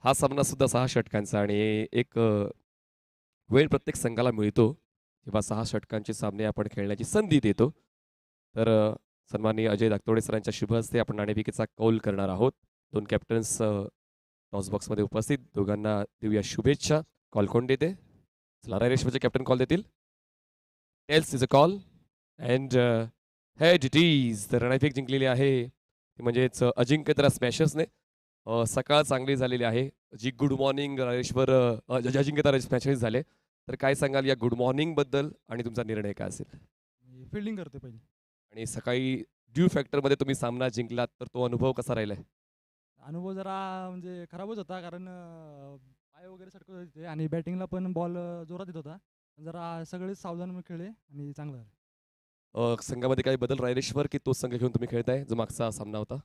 हा सामना सुद्धा 6 षटकांचा आणि एक वेळ प्रत्येक संघाला मिळतो जेव्हा 6 षटकांचे सामने आपण खेळण्याची संधी देतो. तर सन्माननीय अजय धाकतोडे सरांच्या शुभ हस्ते आपण नाणेफेकीचा कौल करणार आहोत. 2 कॅप्टन्स टॉस बॉक्समध्ये उपस्थित, दोघांना देऊया शुभेच्छा. कॉल कोण देते? चला रायरेश्वरचे कॅप्टन कॉल देतील. Tails is a call and head it is. तर नाणेफेक जिंकलेली आहे ती म्हणजेच अजिंक्य तारा स्मॅशर्सने. सकाळ चांगली झालेली आहे जी. गुड मॉर्निंग रायरेश्वर, अजिंक्य तारा स्मॅशर्स झाले, तर काय सांगाल या गुड मॉर्निंग बद्दल आणि तुमचा निर्णय काय असेल? फिल्डिंग करते पहिली. आणि सकाळी ड्यू फॅक्टरमध्ये तुम्ही सामना जिंकलात, तर तो अनुभव कसा राहिलाय? अनुभव जरा म्हणजे खराबच होता, कारण पाय वगैरे सटकत होते आणि बॅटिंगला पण बॉल जोरात येत होता. जरा सगळेच सावधान खेळले आणि चांगलं झालं. संघामध्ये काही बदल रायरेश्वर, की तोच संघ घेऊन तुम्ही खेळताय जो मागचा सामना होता?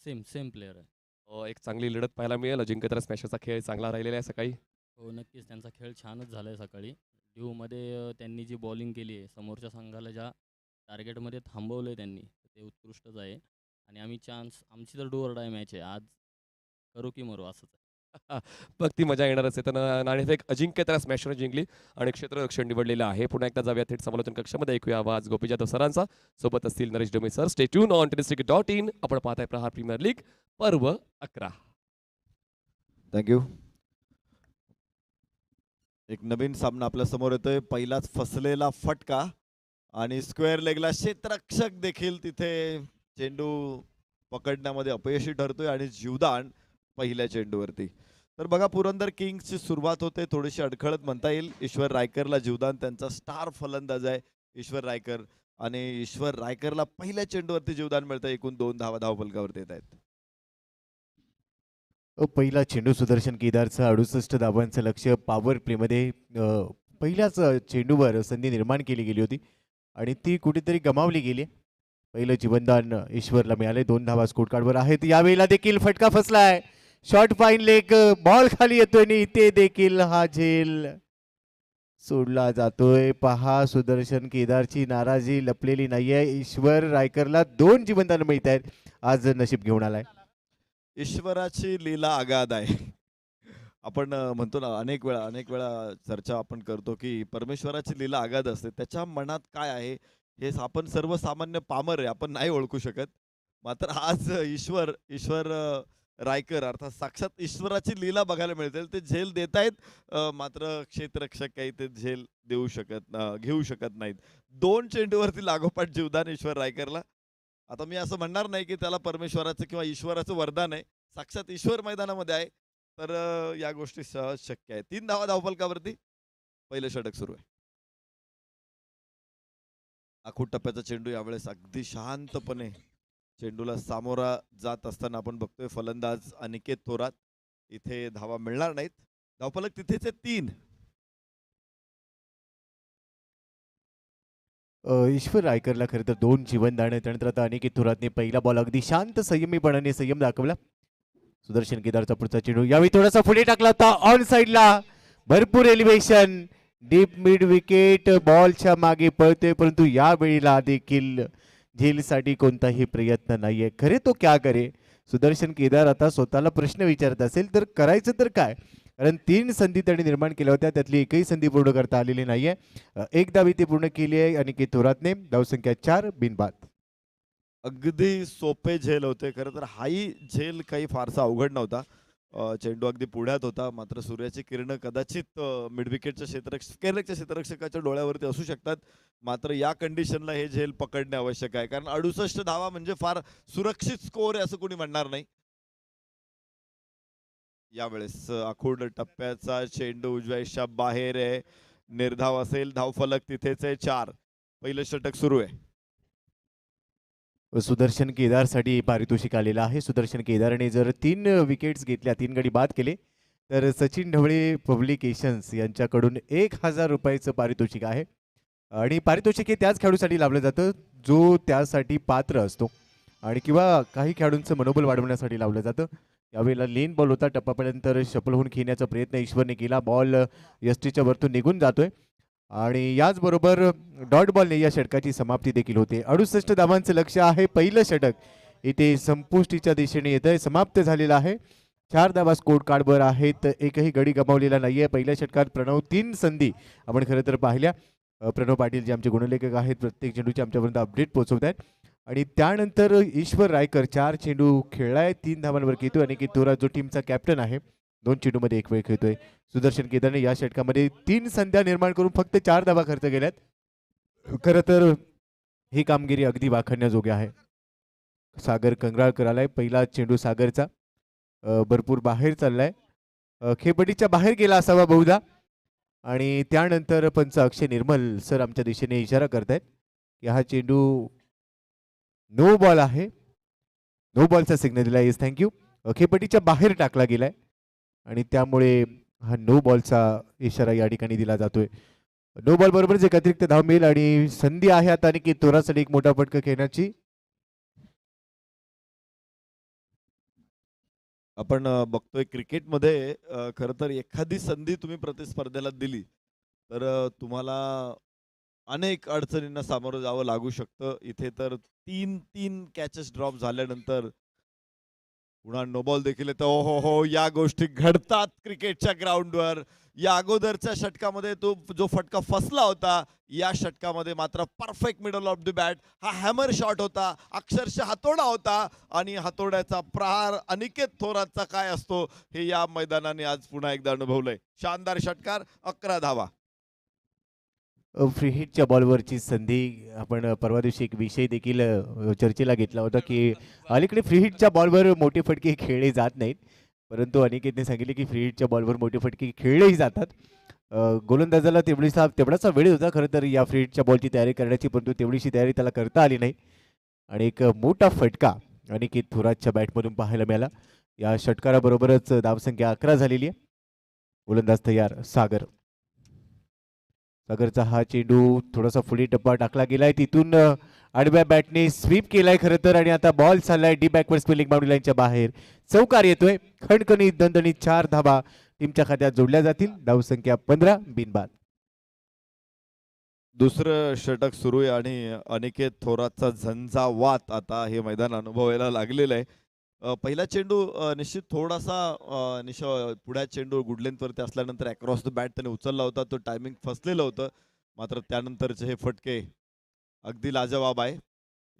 सेम सेम प्लेयर आहे. एक चांगली लढत पाहायला मिळेल. अजिंक्य स्मॅशरचा खेळ चांगला राहिलेला आहे सकाळी. हो नक्कीच त्यांचा खेळ छानच झाला आहे सकाळी. ड्यूमध्ये त्यांनी जी बॉलिंग केली आहे समोरच्या संघाला ज्या टार्गेटमध्ये थांबवलं आहे त्यांनी ते उत्कृष्टच आहे. आणि आमची तर डू ऑर डाय मॅच आहे. आज करू की मरू असंच आहे. बघ ती मजा येणारच आहे. तर नाणेफेक अजिंक्य स्मॅशर जिंकली आणि क्षेत्ररक्षण निवडलेलं आहे. पुन्हा एकदा जाऊया थेट समालोचन कक्षामध्ये. ऐकूया आवाज गोपी जाधव सरांचा. सोबत असतील Naresh Dome sir. Stay tune on टेनिसटिकेट.in. आपण पाहताय प्रहार प्रीमियर लीग पर्व 11. थँक्यू. एक नवीन सामना आपल्या समोर येतोय. पहिलाच फसलेला फटका आणि स्क्वेअर लेगला क्षेत्ररक्षक देखील तिथे चेंडू पकडण्यामध्ये अपयशी ठरतोय आणि जीवदान पहिल्या चेंडूवरती. तर बघा पुरंदर किंग्सची सुरुवात होते थोडीशी अडखळत म्हणता येईल. ईश्वर रायकरला जीवदान, त्यांचा स्टार फलंदाज आहे ईश्वर रायकर आणि ईश्वर रायकरला पहिल्या चेंडूवरती जीवदान मिळतं. एकूण 2 धावा धावफलकावरती येत आहेत. पहिला चेंडू सुदर्शन केदारचं 68 धावांचं लक्ष पॉवर प्लेमध्ये पहिल्याच चेंडूवर संधी निर्माण केली गेली होती आणि ती कुठेतरी गमावली गेली. पहिलं जीवनदान ईश्वरला मिळाले. 2 धावा स्कोर कार्डवर आहेत. यावेळेला देखील फटका फसलाय. शॉर्ट फाईन लेग, बॉल खाली येतोय आणि इथे देखील हा झेल सोडला जातोय. पहा सुदर्शन केदारची नाराजी लपलेली नाहीये. ईश्वर रायकरला 2 जीवनदान मिळत आहेत. आज नशीब घेऊन आलाय. ईश्वराची लीला अगाध आहे. आपण म्हणतो ना अनेक वेळा चर्चा आपण करतो की परमेश्वराची लीला अगाध असते. त्याच्या मनात काय आहे हे आपण सर्वसामान्य पामर आहे, आपण नाही ओळखू शकत. मात्र आज ईश्वर रायकर अर्थात साक्षात ईश्वराची लीला बघायला मिळते. ते झेल देत आहेत मात्र क्षेत्ररक्षक काही ते झेल घेऊ शकत नाहीत. 2 चेंडूवरती लागोपाठ जीवदान ईश्वर रायकरला. आता मी असं म्हणणार नाही की त्याला परमेश्वराचं किंवा ईश्वराचं वरदान आहे. साक्षात ईश्वर मैदानामध्ये आहे तर या गोष्टी सहज शक्य आहे. 3 धावा धावफलकावरती पहिलं षटक सुरू आहे. आखूड टप्प्याचा चेंडू यावेळेस अगदी शांतपणे चेंडूला सामोरा जात असताना आपण बघतोय फलंदाज अनिकेत थोरात. इथे धावा मिळणार नाहीत. धावफलक तिथेच आहे 3. ईश्वर रायकरला खरं तर 2 जीवनदान. त्यानंतर आता अनिकेत थोरातने पहिला बॉल अगदी शांत संयमीपणाने संयम दाखवला. सुदर्शन केदारचा पुढचा चेंडू यावेळी थोडासा पुढे टाकला होता ऑन साईडला. भरपूर एलिव्हेशन, डीप मिड विकेट, बॉलच्या मागे पळते परंतु यावेळीला देखील झेलसाठी कोणताही प्रयत्न नाहीये. खरे तो क्या करे. सुदर्शन केदार आता स्वतःला प्रश्न विचारत असेल तर करायचं तर काय, कारण 3 संधी त्यांनी निर्माण केल्या होत्या त्यातली एकही संधी पूर्ण करता आलेली नाहीये. 1 धाव इथे पूर्ण केली आहे अनिकेत थोरातने. धावसंख्या 4 बिनबाद. अगदी सोपे झेल होते. खरं तर हाही झेल काही फारसा अवघड नव्हता. चेंडू अगदी पुढ्यात होता मात्र सूर्याची किरणं कदाचित मिडविकेटच्या क्षेत्ररक्षकाच्या डोळ्यावरती असू शकतात. मात्र या कंडिशनला हे झेल पकडणे आवश्यक आहे कारण 68 धावा म्हणजे फार सुरक्षित स्कोर आहे असं कोणी म्हणणार नाही. यावेळेस आखूड टप्प्याचा चेंडू उजव्याच्या बाहेर आहे. निर्धाव असेल. धावफलक तिथेच आहे 4. पहिलं षटक सुरू आहे. सुदर्शन केदारसाठी पारितोषिक आलेलं आहे. सुदर्शन केदारने जर 3 विकेट्स घेतल्या, 3 गडी बाद केले तर सचिन ढवळे पब्लिकेशन्स यांच्याकडून 1000 रुपयाचं पारितोषिक आहे आणि पारितोषिक हे त्याच खेळाडूसाठी लावलं जातं जो त्यासाठी पात्र असतो आणि किंवा काही खेळाडूंचं मनोबल वाढवण्यासाठी लावलं जातं. यावेळेला लेन बॉल होता. टप्पापर्यंत शफल होऊन खेळण्याचा प्रयत्न ईश्वरने केला. बॉल यष्टीच्या वरतून निघून जातोय आणि याचबरोबर डॉट बॉलने या षटकाची समाप्ती देखील होते. 68 धावांचं लक्ष आहे. पहिलं षटक इथे संपुष्टीच्या दिशेने येत आहे. समाप्त झालेलं आहे. 4 धावा स्कोर कार्डवर आहेत. एकही गडी गमावलेला नाहीये. पहिल्या षटकात प्रणव 3 संधी आपण खरं तर पाहिल्या. प्रणव पाटील जे आमचे गुणलेखक आहेत प्रत्येक चेंडूचे आमच्यापर्यंत अपडेट पोहोचवत आहेत आणि त्यानंतर ईश्वर रायकर 4 चेंडू खेळलाय. 3 धावांवर खेळतोय. अनिकेत थोरात जो टीमचा कॅप्टन आहे 2 चेंडूमध्ये 1 वेळ खेळतोय. सुदर्शन केदारने या षटकामध्ये 3 संध्या निर्माण करून फक्त 4 धावा खर्च केल्यात. खरं तर ही कामगिरी अगदी वाखाणण्याजोगी आहे. सागर कंगराळकर आलाय. पहिला चेंडू सागरचा भरपूर बाहेर चाललाय. खेपडीच्या बाहेर गेला असावा बहुधा आणि त्यानंतर पंच अक्षय निर्मल सर आमच्या दिशेने इशारा करतायत की हा चेंडू नो बॉल आहे. नो बॉलचा सिग्नल दिला. Yes thank you. खेपडीच्या बाहेर टाकला गेलाय आणि त्यामुळे हा नो बॉलचा इशारा या ठिकाणी दिला जातोय. नो बॉल बरोबरच एक अतिरिक्त धाव मिळेल आणि संधी आहे आता अनिकेत थोरातसाठी एक मोठा फटका खेळण्याची. आपण बघतोय क्रिकेटमध्ये खरं तर एखादी संधी तुम्ही प्रतिस्पर्ध्याला दिली तर तुम्हाला अनेक अडचणींना सामोरं जावं लागू शकतं. इथे तर 3 कॅचेस ड्रॉप झाल्यानंतर पुन्हा नो बॉल देखील येतो. हो हो, या गोष्टी घडतात क्रिकेटच्या ग्राउंडवर. या अगोदरच्या षटकामध्ये तो जो फटका फसला होता, या षटकामध्ये मात्र perfect middle of the bat हा हॅमर शॉट होता, अक्षरशः हातोडा होता आणि हातोड्याचा प्रहार अनिकेत थोरातचा काय असतो हे या मैदानाने आज पुन्हा एकदा अनुभवलंय. शानदार षटकार, 11 धावा. फ्री हिटच्या बॉलवरची संधी आपण परवा दिवशी एक विषय देखील चर्चेला घेतला होता की अलीकडे फ्री हिटच्या बॉलवर मोठे फटके खेळले जात नाहीत, परंतु अनिकेतने सांगितले की फ्री हिटच्या बॉलवर मोठे फटके खेळलेही जातात. गोलंदाजाला तेवढासा वेळ होता खरं तर या फ्री हिटच्या बॉलची तयारी करण्याची, परंतु तेवढीशी तयारी त्याला करता आली नाही आणि एक मोठा फटका अनिकेत थोरातच्या बॅटमधून पाहायला मिळाला. या षटकाराबरोबरच धावसंख्या 11 झालेली आहे. गोलंदाज तयार सागर. सागरचा हा चेंडू थोडासा पुढे टप्पा टाकला गेलाय, तिथून आडव्या बॅटने स्वीप केलाय खरं तर आणि आता बॉल चाललाय डी बॅकवर्ड स्पिनिंग बाउंड्री लाईनच्या बाहेर. चौकार येतोय. खणखणीत दणदणीत 4 धाबा टीमच्या खात्यात जोडल्या जातील. धावसंख्या 15 बिनबाद. दुसरं षटक सुरू आहे आणि अनिकेत थोरातचा झंझावात आता हे मैदान अनुभवायला लागलेलं आहे. पहिला चेंडू निश्चित थोडासा पुढ्या चेंडू गुड लेंथवरती असल्यानंतर अक्रॉस द बॅट त्याने उचलला होता, तो टायमिंग फसलेलं होतं. मात्र त्यानंतरचे हे फटके अगदी लाजवाब आहे.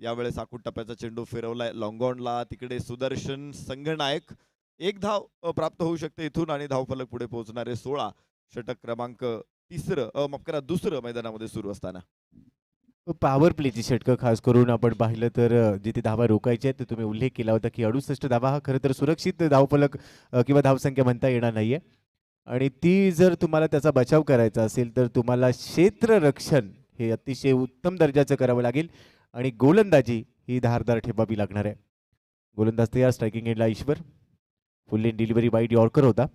यावेळेस आखूड टप्प्याचा चेंडू फिरवलाय लॉंगॉनला, तिकडे सुदर्शन संघनायक 1 धाव प्राप्त होऊ शकते इथून आणि धावफलक पुढे पोहोचणारे 16. षटक क्रमांक दुसरं मैदानामध्ये सुरू असताना पॉवर प्लेची षटकं खास करून आपण पाहिलं तर जिथे धावा रोखायच्या आहेत, तर तुम्ही उल्लेख केला होता की 68 धावा हा खरं तर सुरक्षित धावफलक किंवा धावसंख्या म्हणता येणार नाहीये आणि ती जर तुम्हाला त्याचा बचाव करायचा असेल तर तुम्हाला क्षेत्ररक्षण हे अतिशय उत्तम दर्जाचं करावं लागेल आणि गोलंदाजी ही धारदार ठेवावी लागणार आहे. गोलंदाज तयार. स्ट्रायकिंग एंडला Ishwar. Full length delivery wide yorker होता.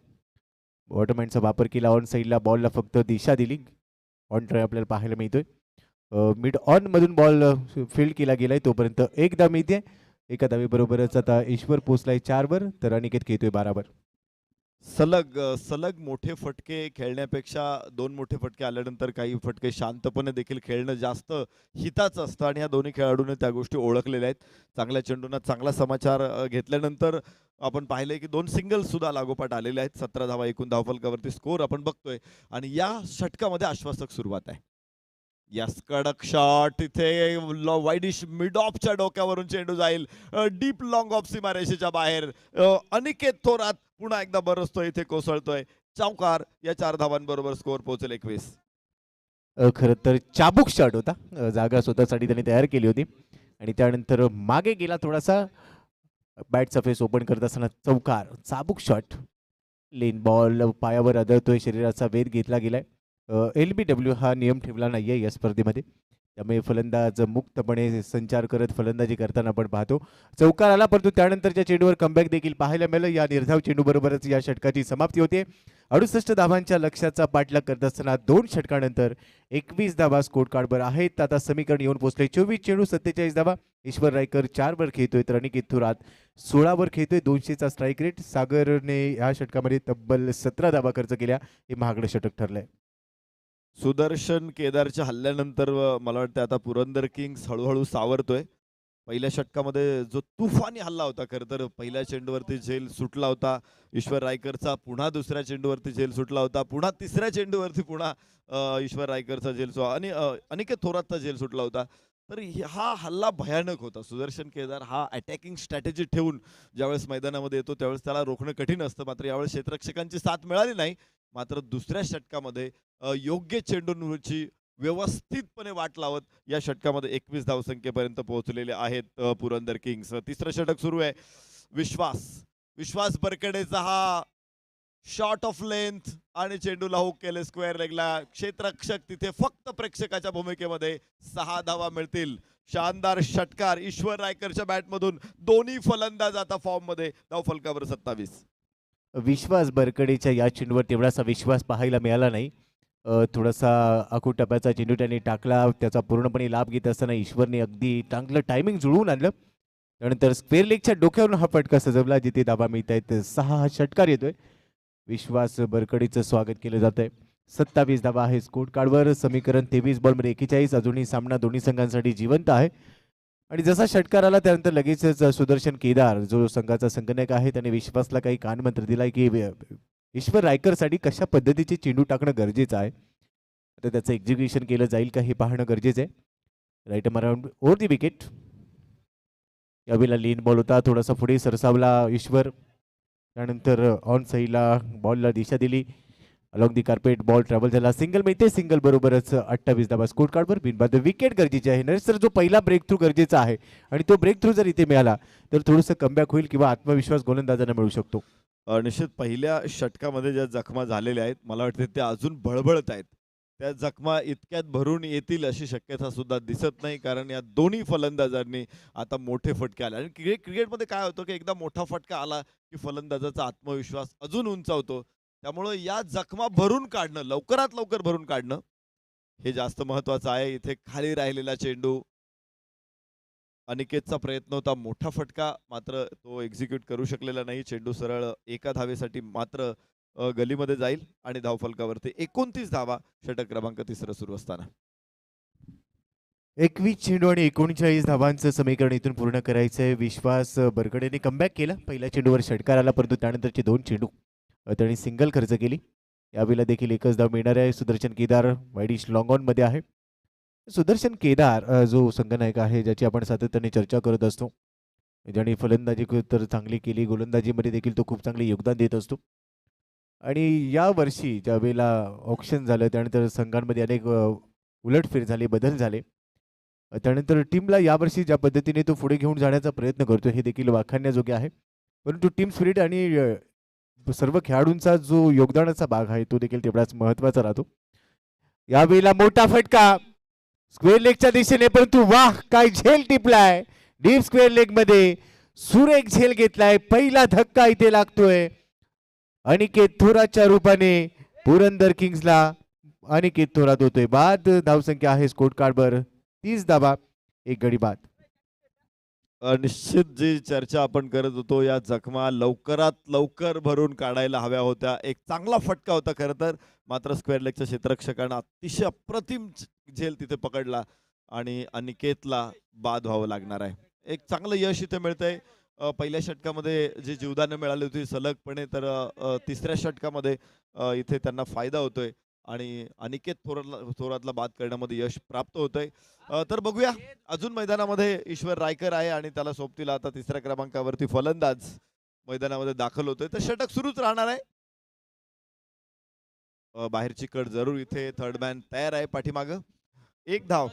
बॉटमहँडचा वापर केला. ऑन साईडला बॉलला फक्त दिशा दिली. ऑन ट्राय आपल्याला पाहायला मिळतोय. मिड ऑन मधून बॉल फील्ड केला गेलाय, तोपर्यंत एक धाव मिळते. एका धावेबरोबरच आता ईश्वर पोचलाय 4 वर, तर अनिकेत खेळतोय 12 वर. सलग मोठे फटके खेळण्यापेक्षा 2 मोठे फटके आल्यानंतर काही फटके शांतपणे देखील खेळणं जास्त हिताचं असतं आणि ह्या दोन्ही खेळाडूंनी त्या गोष्टी ओळखलेल्या आहेत. चांगल्या चेंडूंना चांगला समाचार घेतल्यानंतर आपण पाहिलंय की 2 सिंगल सुद्धा लागोपाठ आलेले आहेत. 17 धावा एकूण धावफलकावरती स्कोर आपण बघतोय आणि या षटकामध्ये आश्वासक सुरुवात आहे. यस, कडक शॉट इथे वाईडिश मिड ऑफच्या डोक्यावरून चेंडू जाईल डीप लॉंग ऑफ सीमारेषेच्या बाहेर. अनिकेत थोरात पुन्हा एकदा बरसतोय, इथे कोसळतोय. चौकार. या 4 धावांबरोबर स्कोर पोहोचेल 21. खरं तर चाबूक शॉट होता. जागा स्वतःसाठी त्यांनी तयार केली होती आणि त्यानंतर मागे गेला थोडासा. बॅटचा फेस ओपन करत असताना चौकार. चाबूक शॉट. लेन बॉल पायावर आदळतोय. शरीराचा वेध घेतला गेलाय. LBW हा नियम ठेवला नाहीये या स्पर्धेमध्ये, त्यामुळे फलंदाज मुक्तपणे संचार करत फलंदाजी करताना आपण पाहतो. चौकार आला, परंतु त्यानंतरच्या चेंडूवर कमबॅक देखील पाहायला मिळालं. या निर्धाव चेंडूबरोबरच या षटकाची समाप्ती होते. 68 धावांच्या लक्ष्याचा पाठलाग करत असताना 2 षटकानंतर 21 धावा स्कोर कार्डवर आहेत. आता समीकरण येऊन पोहोचले. 24 चेंडू 47 धावा. ईश्वर रायकर 4 वर खेळतोय, तर अनिकेत थोरात 16 वर खेळतोय. 200चा स्ट्राईक रेट. सागरने या षटकामध्ये तब्बल 17 धावा खर्च केल्या. हे महागडं षटक ठरलंय. सुदर्शन केदारच्या हल्ल्यानंतर मला वाटतं आता पुरंदर किंग्स हळूहळू सावरतोय. पहिल्या षटकामध्ये जो तुफानी हल्ला होता, खरं तर पहिल्या चेंडूवरती झेल सुटला होता ईश्वर रायकरचा, पुन्हा दुसऱ्या चेंडूवरती झेल सुटला होता, पुन्हा तिसऱ्या चेंडूवरती पुन्हा ईश्वर रायकरचा झेल आणि अनिकेत थोरातचा झेल सुटला होता. तर हा हल्ला भयानक होता. सुदर्शन केदार हा अटॅकिंग स्ट्रॅटेजी ठेवून ज्यावेळेस मैदानामध्ये येतो त्यावेळेस त्याला रोखणं कठीण असतं. मात्र यावेळेस क्षेत्ररक्षकांची साथ मिळाली नाही. मात्र दुसऱ्या षटकामध्ये योग्य चेंडूंवरची व्यवस्थितपणे वाट लावत या षटकामध्ये 21 धावसंख्येपर्यंत पोहोचलेले आहेत पुरंदर किंग्स. तिसरं षटक सुरू आहे. विश्वास बरकडेचा हा शॉर्ट ऑफ लेंथ आणि चेंडूला हुक केले स्क्वेअर लेगला. क्षेत्ररक्षक तिथे फक्त प्रेक्षकाच्या भूमिकेमध्ये. 6 धावा मिळतील. शानदार षटकार ईश्वर रायकरच्या बॅटमधून. दोन्ही फलंदाज आता फॉर्म मध्ये. धावफलकावर 27. विश्वास बरकडेच्या या चेंडूवर तेवढासा विश्वास पाहायला मिळाला नाही. थोडासा आखूड टप्प्याचा चेंडू त्यांनी टाकला. त्याचा पूर्णपणे लाभ घेत असताना ईश्वरने अगदी चांगलं टायमिंग जुळवून आणलं त्यानंतर स्क्वेअर लेगच्या डोक्यावरून हा फटका सजवला जिथे धाबा मिळत आहेत 6 हा षटकार येतोय. विश्वास बरकडीचं स्वागत केलं जात आहे. 27 धाबा आहे स्कोर कार्डवर. समीकरण 23 बॉलमध्ये 41. अजूनही सामना दोन्ही संघांसाठी जिवंत आहे. आणि जसा षटकार आला त्यानंतर लगेचच सुदर्शन केदार जो संघाचा संघनायक आहे त्याने विश्वासला काही कानमंत्र दिलाय की ईश्वर रायकरसाठी कशा पद्धतीचे चेंडू टाकणं गरजेचं आहे. आता त्याचं एक्झिक्युशन केलं जाईल का हे पाहणं गरजेचं आहे. Right around over the wicket. यावेळेला लीन बॉल होता, थोडासा पुढे सरसावला ईश्वर. त्यानंतर ऑन साईडला बॉलला दिशा दिली. Along the carpet ball travel झाला. सिंगल मिळते. सिंगल बरोबरच 28 धाबा स्कोर कार्डवर. बिनबाद विकेट गरजेची आहे. नरेश जो पहिला ब्रेक थ्रू गरजेचा आहे आणि तो ब्रेक थ्रू जर इथे मिळाला तर थोडंसं कमबॅक होईल किंवा आत्मविश्वास गोलंदाजांना मिळू शकतो. निश्चित पहिल्या षटकामध्ये ज्या जखमा झालेल्या आहेत मला वाटते त्या अजून बळबळत आहेत. त्या जखमा इतक्यात भरून येतील अशी शक्यता सुद्धा दिसत नाही, कारण या दोन्ही फलंदाजांनी आता मोठे फटके आले. आणि क्रिकेटमध्ये काय होतं की एकदा मोठा फटका आला की फलंदाजाचा आत्मविश्वास अजून उंचावतो. त्यामुळं या जखमा भरून काढणं, लवकरात लवकर भरून काढणं हे जास्त महत्वाचं आहे. इथे खाली राहिलेला चेंडू, अनिकेतचा प्रयत्न होता, मोठा फटका, मात्र तो एक्झिक्यूट करू शकलेला नाही. चेंडू सरळ एका धावेसाठी मात्र गलीमध्ये जाईल आणि धावफलकावरती 29 धावा षटक क्रमांक 3 सुरू असताना. 21 चेंडू आणि 39 धावांचं समीकरण इथून पूर्ण करायचं आहे. विश्वास बरकडेने कमबॅक केला. पहिल्या चेंडूवर षटकार आला, परंतु त्यानंतरचे 2 चेंडू त्यांनी सिंगल खर्च केली. यावेळेला देखील एकच धाव मिळणार आहे. Sudarshan Kedar widish long on मध्ये आहे. सुदर्शन केदार जो संघनायक आहे ज्याची आपण सातत्याने चर्चा करत असतो, ज्याने फलंदाजी तर चांगली केली, गोलंदाजीमध्ये देखील तो खूप चांगले योगदान देत असतो. आणि या वर्षी ज्या वेळेला ऑप्शन झालं त्यानंतर संघांमध्ये अनेक उलटफेर झाले, बदल झाले. त्यानंतर टीमला यावर्षी ज्या पद्धतीने तो पुढे घेऊन जाण्याचा प्रयत्न करतो हे देखील वाखाणण्याजोगे आहे. परंतु टीम स्पिरिट आणि सर्व खेळाडूंचा जो योगदानाचा भाग आहे तो देखील तेवढाच महत्त्वाचा राहतो. यावेळेला मोठा फटका स्क्वेअर लेगच्या दिशेने, परंतु वाह काय झेल टिपलाय डीप स्क्वेअर लेग मध्ये. सुरेख झेल घेतलाय. पहिला धक्का इथे लागतोय अनिकेत थोरातच्या रूपाने. पुरंदर किंग्सला अनिकेत थोरात होतोय बाद. धावसंख्या आहे स्कोर कार्डवर 30 धावा, 1 गडी बाद. निश्चित जी चर्चा आपण करत होतो, या जखमा लवकरात लवकर भरून काढायला हव्या होत्या. एक चांगला फटका होता खरं तर, मात्र स्क्वेअर लेगच्या क्षेत्ररक्षकांना अतिशय अप्रतिम झेल तिथे पकडला आणि अनिकेतला बाद व्हावं लागणार आहे. एक चांगलं यश इथे मिळतंय. पहिल्या षटकामध्ये जी जीवदानं मिळाली होती सलगपणे, तर तिसऱ्या षटकामध्ये इथे त्यांना फायदा होतोय आणि अनिकेत थोरातला बाद करण्यामध्ये यश प्राप्त होतंय. तर बघूया, अजून मैदानामध्ये ईश्वर रायकर आहे आणि त्याला सोबतीला आता 3ऱ्या क्रमांकावरती फलंदाज मैदानामध्ये दाखल होतोय. तर षटक सुरूच राहणार आहे. बाहेरची कड जरूर इथे. थर्ड मॅन तयार आहे पाठीमागं. 1 धाव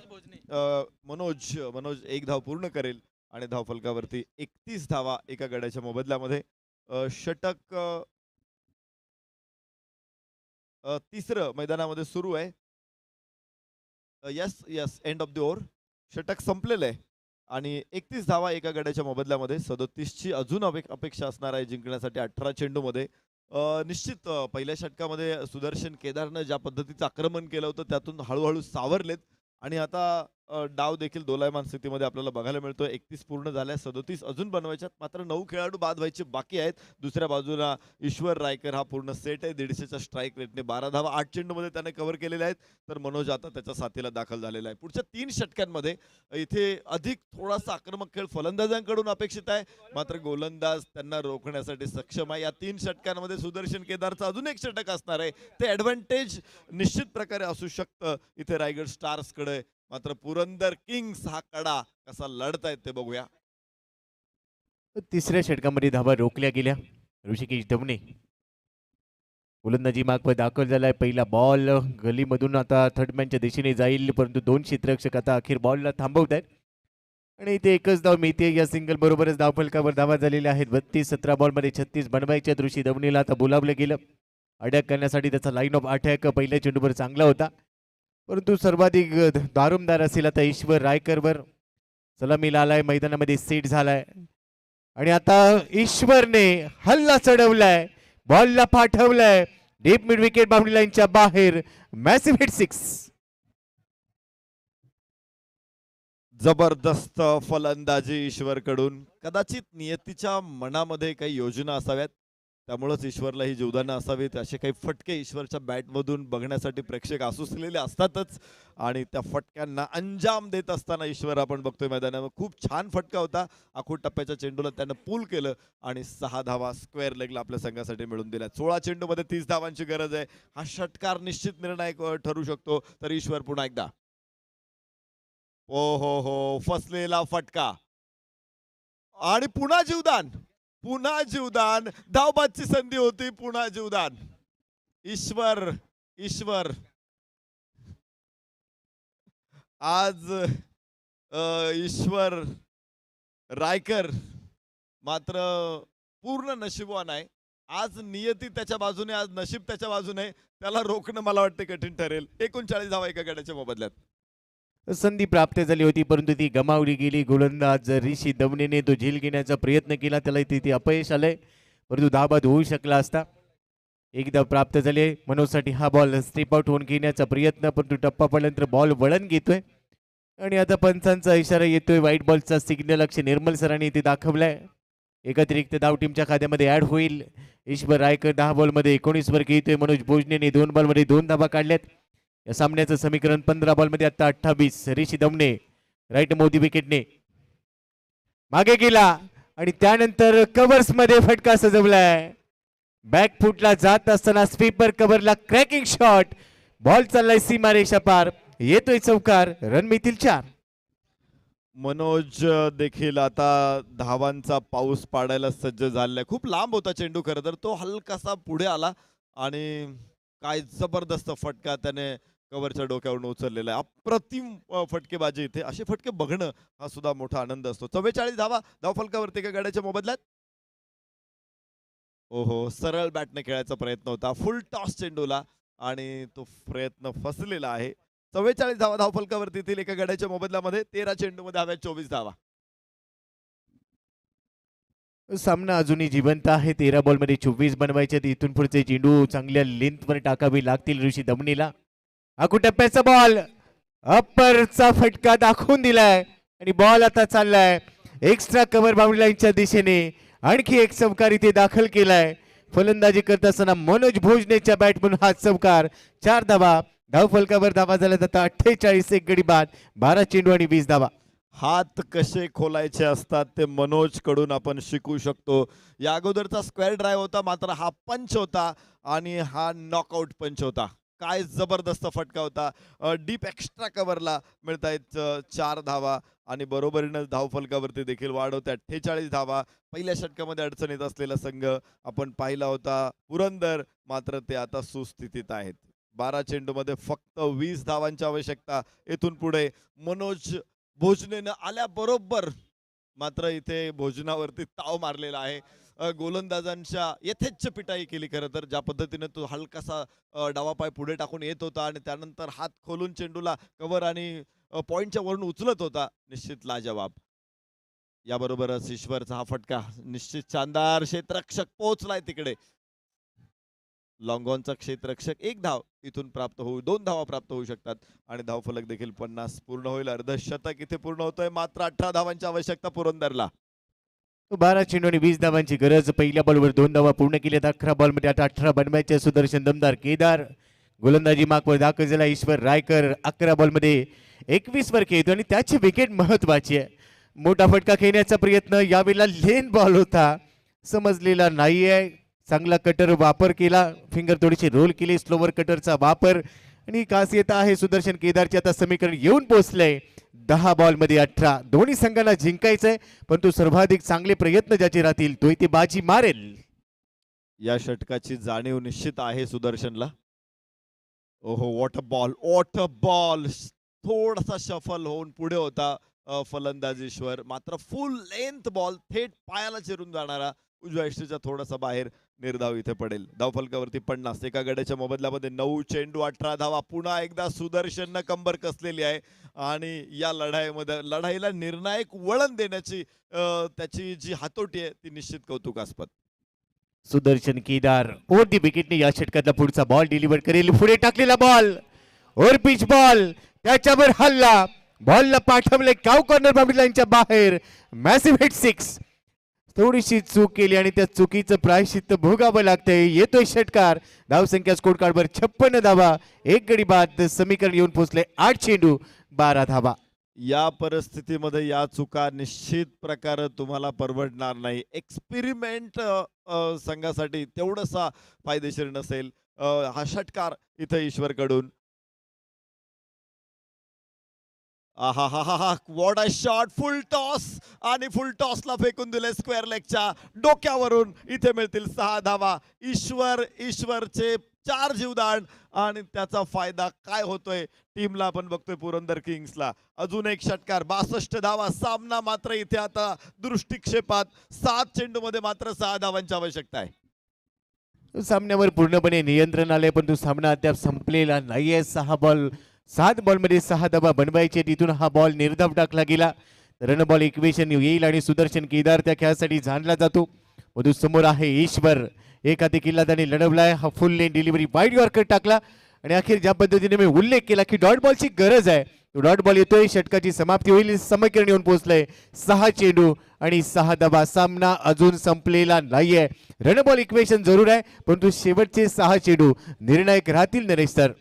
मनोज 1 धाव पूर्ण करेल आणि धावफलकावरती 31 धावा एका गड्याच्या मोबदल्यामध्ये. षटक 3रं मैदानामध्ये सुरू आहे. Yes end of the over. षटक संपलेलं आहे आणि 31 धावा एका गड्याच्या मोबदल्यामध्ये. 37ची अजून अपेक्षा असणार आहे जिंकण्यासाठी 18 चेंडूमध्ये. निश्चित पहिल्या षटकामध्ये सुदर्शन केदारनं ज्या पद्धतीचं आक्रमण केलं होतं त्यातून हळूहळू सावरलेत आणि आता डाव देखील दोलायमान स्थितीमध्ये आपल्याला बघायला मिळतोय. 31 पूर्ण झाल्या, 37 अजून बनवायच्यात, मात्र 9 खेळाडू बाद व्हायचे बाकी आहेत. दुसऱ्या बाजूला ईश्वर रायकर हा पूर्ण सेट आहे. 150च्या स्ट्राईक रेटने 12 धावा 8 चेंडूमध्ये त्याने कव्हर केलेले आहेत. तर मनोज आता त्याच्या साथीला दाखल झालेला आहे. पुढच्या 3 षटकांमध्ये इथे अधिक थोडासा आक्रमक खेळ फलंदाजांकडून अपेक्षित आहे, मात्र गोलंदाज त्यांना रोखण्यासाठी सक्षम आहे. या 3 षटकांमध्ये सुदर्शन केदारचं अजून एक षटक असणार आहे. ते ॲडव्हान्टेज निश्चित प्रकारे असू शकतं इथे रायगड स्टार्सकडे. मात्र पुरंदर किंग्स हा कडा कसा लढतायत ते बघूया. 3ऱ्या षटकामध्ये धावा रोखल्या गेल्या. ऋषिकेश दवणे गोलंदाजी मार्ग दाखल झालाय. पहिला बॉल गलीमधून आता थर्डमॅनच्या दिशेने जाईल, परंतु 2 क्षेत्ररक्षक आता अखेर बॉलला थांबवत आहेत आणि इथे एकच धाव मिळते. या सिंगल बरोबरच धावफलकावर धावा झालेल्या आहेत 32. 17 बॉलमध्ये 36 बनवायच्यात. ऋषी दवणेला आता बोलावलं गेलं अटॅक करण्यासाठी. त्याचा लाईन ऑफ अटॅक पहिल्या चेंडूवर चांगला होता, परंतु सर्वाधिक दारुमदार असेल आता ईश्वर रायकरवर. सलामीला आलाय, मैदानामध्ये सेट झालाय आणि आता ईश्वरने हल्ला चढवलाय, बॉलला पाठवलाय डीप मिड विकेट बाउंड्री लाईनच्या बाहेर. Massive hit 6. जबरदस्त फलंदाजी ईश्वरकडून. कदाचित नियतीच्या मनामध्ये काही योजना असाव्यात, त्यामुळेच ईश्वरला ही जीवदानं असावीत. असे काही फटके ईश्वरच्या बॅटमधून बघण्यासाठी प्रेक्षक आसुसलेले असतातच आणि त्या फटक्यांना अंजाम देत असताना ईश्वर आपण बघतोय मैदानावर. खूप छान फटका होता. आखूड टप्प्याच्या चेंडूला त्यानं पूल केलं आणि 6 धावा स्क्वेअर लेगला आपल्या संघासाठी मिळवून दिल्या. 16 चेंडूमध्ये 30 धावांची गरज आहे. हा षटकार निश्चित निर्णायक ठरू शकतो. तर ईश्वर पुन्हा एकदा. ओ हो फसलेला फटका आणि पुन्हा जीवदान. पुन्हा जीवदान. धावबादची संधी होती. पुन्हा जीवदान. ईश्वर ईश्वर आज ईश्वर रायकर मात्र पूर्ण नशीबवान आहे. आज नियती त्याच्या बाजूने, आज नशीब त्याच्या बाजूने. त्याला रोखणं मला वाटते कठीण ठरेल. 39 धावा एका गड्याच्या मोबदल्यात. संधी प्राप्त झाली होती परंतु ती गमावली गेली. गोलंदाज ऋषी दमनेने तो झेल घेण्याचा प्रयत्न केला, त्याला तिथे अपयश आलंय, परंतु धाबाद होऊ शकला असता. एकदा प्राप्त झाले. मनोजसाठी हा बॉल स्टेप आउट होऊन घेण्याचा प्रयत्न, परंतु टप्पा पडल्यानंतर बॉल वळण घेतोय आणि आता पंचांचा इशारा येतोय. व्हाईट बॉलचा सिग्नल अक्षय निर्मल सरांनी इथे दाखवलाय. एक अतिरिक्त धाव टीमच्या खात्यामध्ये ऍड होईल. ईश्वर रायकर 10 बॉलमध्ये 19 वर घेतोय. मनोज भोजनेने 2 बॉलमध्ये 2 धावा काढल्यात. या सामन्याचं समीकरण 15 बॉलमध्ये आता 28. ऋषी दमने राईट मोदी विकेटने मागे गेला आणि त्यानंतर कव्हर्स मध्ये फटका सजवलाय. बॅक फुटला जात असताना स्वीपर कव्हरला क्रॅकिंग शॉट. बॉल चाललाय सीमारेषा पार. येतोय चौकार. रन मिळतील 4. मनोज देखील आता धावांचा पाऊस पाडायला सज्ज झालाय. खूप लांब होता चेंडू खरं तर. तो हलकासा पुढे आला आणि काय जबरदस्त फटका त्याने कव्हरच्या डोक्यावरून उचललेला आहे. अप्रतिम फटकेबाजी इथे. असे फटके बघणं हा सुद्धा मोठा आनंद असतो. 44 धावा धावफलकावरती एका गाड्याच्या मोबदल्यात. ओहो सरळ बॅटने खेळायचा प्रयत्न होता. फुल टॉस चेंडूला आणि तो प्रयत्न फसलेला आहे. 44 धावा धावफलकावरती येथील एका गाड्याच्या मोबदल्यामध्ये. 13 चेंडूमध्ये हव्या 24 धावा. सामना अजूनही जिवंत आहे. 13 बॉलमध्ये 24 बनवायचे. इथून पुढचे चेंडू चांगल्या लेंथवर टाकावे लागतील ऋषी दमनीला. आखू टप्प्याचा बॉल अप्परचा फटका दाखवून दिलाय आणि बॉल आता चाललाय एक्स्ट्रा कव्हर बाउंड्री लाईनच्या दिशेने. आणखी एक चौकार इथे दाखल केलाय. फलंदाजी करत असताना मनोज भोजनेच्या बॅटमधून हा चौकार. 4 धावा. धावफलकावर धावा झाल्यात आता 48. एक गडी बाद. 12 चेंडू आणि 20 धावा. हात कसे खोलायचे असतात ते मनोज कडून आपण शिकू शकतो. या अगोदरचा स्क्वेअर ड्राईव्ह होता, मात्र हा पंच होता आणि हा नॉकआउट पंच होता. काय जबरदस्त फटका होता. डीप एक्स्ट्रा कव्हरला मिळतायत 4 धावा आणि बरोबरीनं धावफलकावरती देखील वाढ होते. 48 धावा. पहिल्या षटकामध्ये अडचणीत असलेला संघ आपण पाहिला होता पुरंदर, मात्र ते आता सुस्थितीत आहेत. 12 चेंडूमध्ये फक्त 20 धावांची आवश्यकता. येथून पुढे मनोज भोजनेनं आल्याबरोबर मात्र इथे भोजनावरती ताव मारलेला आहे. गोलंदाजांच्या यथेच्छ पिटाई केली खरं तर. ज्या पद्धतीने तो हलकासा डावा पाय पुढे टाकून येत होता आणि त्यानंतर हात खोलून चेंडूला कव्हर आणि पॉइंटच्या वरून उचलत होता, निश्चित लाजवाब. याबरोबरच ईश्वरचा हा फटका निश्चित शानदार. क्षेत्ररक्षक पोहोचलाय तिकडे. लॉंगॉनचा क्षेत्ररक्षक 1 धाव इथून प्राप्त होऊ 2 धावा प्राप्त होऊ शकतात आणि धावफलक देखील 50 पूर्ण होईल. अर्धशतक इथे पूर्ण होतोय. मात्र 18 धावांची आवश्यकता पुरंदरला. 12 चेंडू आणि 20 धावांची गरज. पहिल्या बॉलवर 2 धावा पूर्ण केल्यात. 11 बॉलमध्ये आता 18 बनवायचे. सुदर्शन दमदार केदार गोलंदाजी मागवर दाखल झाला. ईश्वर रायकर 11 बॉलमध्ये 21 वर खेळतो आणि त्याची विकेट महत्वाची आहे. मोठा फटका खेळण्याचा प्रयत्न. यावेळेला लेन बॉल होता, समजलेला नाहीये. चांगला कटर वापर केला. फिंगर थोडीशी रोल केली. स्लोवर कटरचा वापर आणि खासियत आहे सुदर्शन केदारचे. आता समीकरण येऊन पोहोचलंय. 10 बॉलमध्ये 18. दोन्ही संघांना जिंकायचंय, परंतु सर्वाधिक चांगले प्रयत्न ज्याचे राहतील तो इथे बाजी मारेल. या षटकाची जाणीव निश्चित आहे सुदर्शनला. ओहो what a ball, what a ball. थोडासा शफल होऊन पुढे होता फलंदाजीश्वर, मात्र फुल लेंथ बॉल थेट पायाला चिरून जाणारा. उजव्या यष्टीच्या थोडासा बाहेर. निर्धाव इथे पडेल. धावफलकावरती 50. एका गड्याच्या मोबदल्यामध्ये 9 चेंडू 18 धावा. पुन्हा एकदा सुदर्शननं कंबर कसलेली आहे आणि या लढाईला निर्णायक वळण देण्याची त्याची जी हातोटी आहे ती निश्चित कौतुकास्पद. सुदर्शन केदार ओरती विकेटने या षटकातला पुढचा बॉल डिलिव्हर करेल. पुढे टाकलेला बॉल ओव्हर पिच बॉल त्याच्यावर हल्ला. बॉलला पाठवले काव कॉर्नर बाउंड्री लाईनच्या बाहेर. Massive hit 6. थोडीशी चूक केली आणि त्या चुकीचं प्रायश्चित्त भोगावं लागतंय. येतोय षटकार. धावसंख्या स्कोर कार्डवर 56 धावा. एक गडी बाद. समीकरण येऊन पोहोचले 8 चेंडू 12 धावा. या परिस्थितीमध्ये या चुका निश्चित प्रकारे तुम्हाला परवडणार नाही. एक्सपेरिमेंट संघासाठी तेवढंसा फायदेशीर नसेल. हा षटकार इथे ईश्वरकडून. आहा हा हा हा what a shot. Full toss आणि फुल टॉसला फेकून दिले स्क्वेअर लेगच्या डोक्यावरून. इथे मिळतील 6 धावा. ईश्वरचे 4 जीवदान आणि त्याचा फायदा काय होतोय टीमला आपण बघतोय पुरंदर किंग्सला. अजून एक षटकार 62 धावा. सामना मात्र इथे आता दृष्टिक्षेपात. 7 चेंडूमध्ये मात्र 6 धावांची आवश्यकता आहे. सामन्यावर पूर्णपणे नियंत्रण आले परंतु सामना अद्याप संपलेला नाहीये. 7 बॉलमध्ये 6 धावा बनवायचे. तिथून हा बॉल निर्धाव टाकला गेला. रन बॉल इक्वेशन येईल आणि सुदर्शन केदार त्या खेळासाठी जाणला जातो. मधू समोर आहे ईश्वर. एक हाती किल्ला त्याने लढवलाय. हा फुल लेन डिलिव्हरी वाईड यॉर्कर टाकला आणि अखेर ज्या पद्धतीने मी उल्लेख केला की डॉट बॉलची गरज आहे तो डॉट बॉल येतोय. षटकाची समाप्ती होईल. समीकरण येऊन पोहोचलंय 6 चेंडू आणि 6 धावा. सामना अजून संपलेला नाहीये. रन बॉल इक्वेशन जरूर आहे परंतु शेवटचे 6 चेंडू निर्णायक राहतील नरेश सर.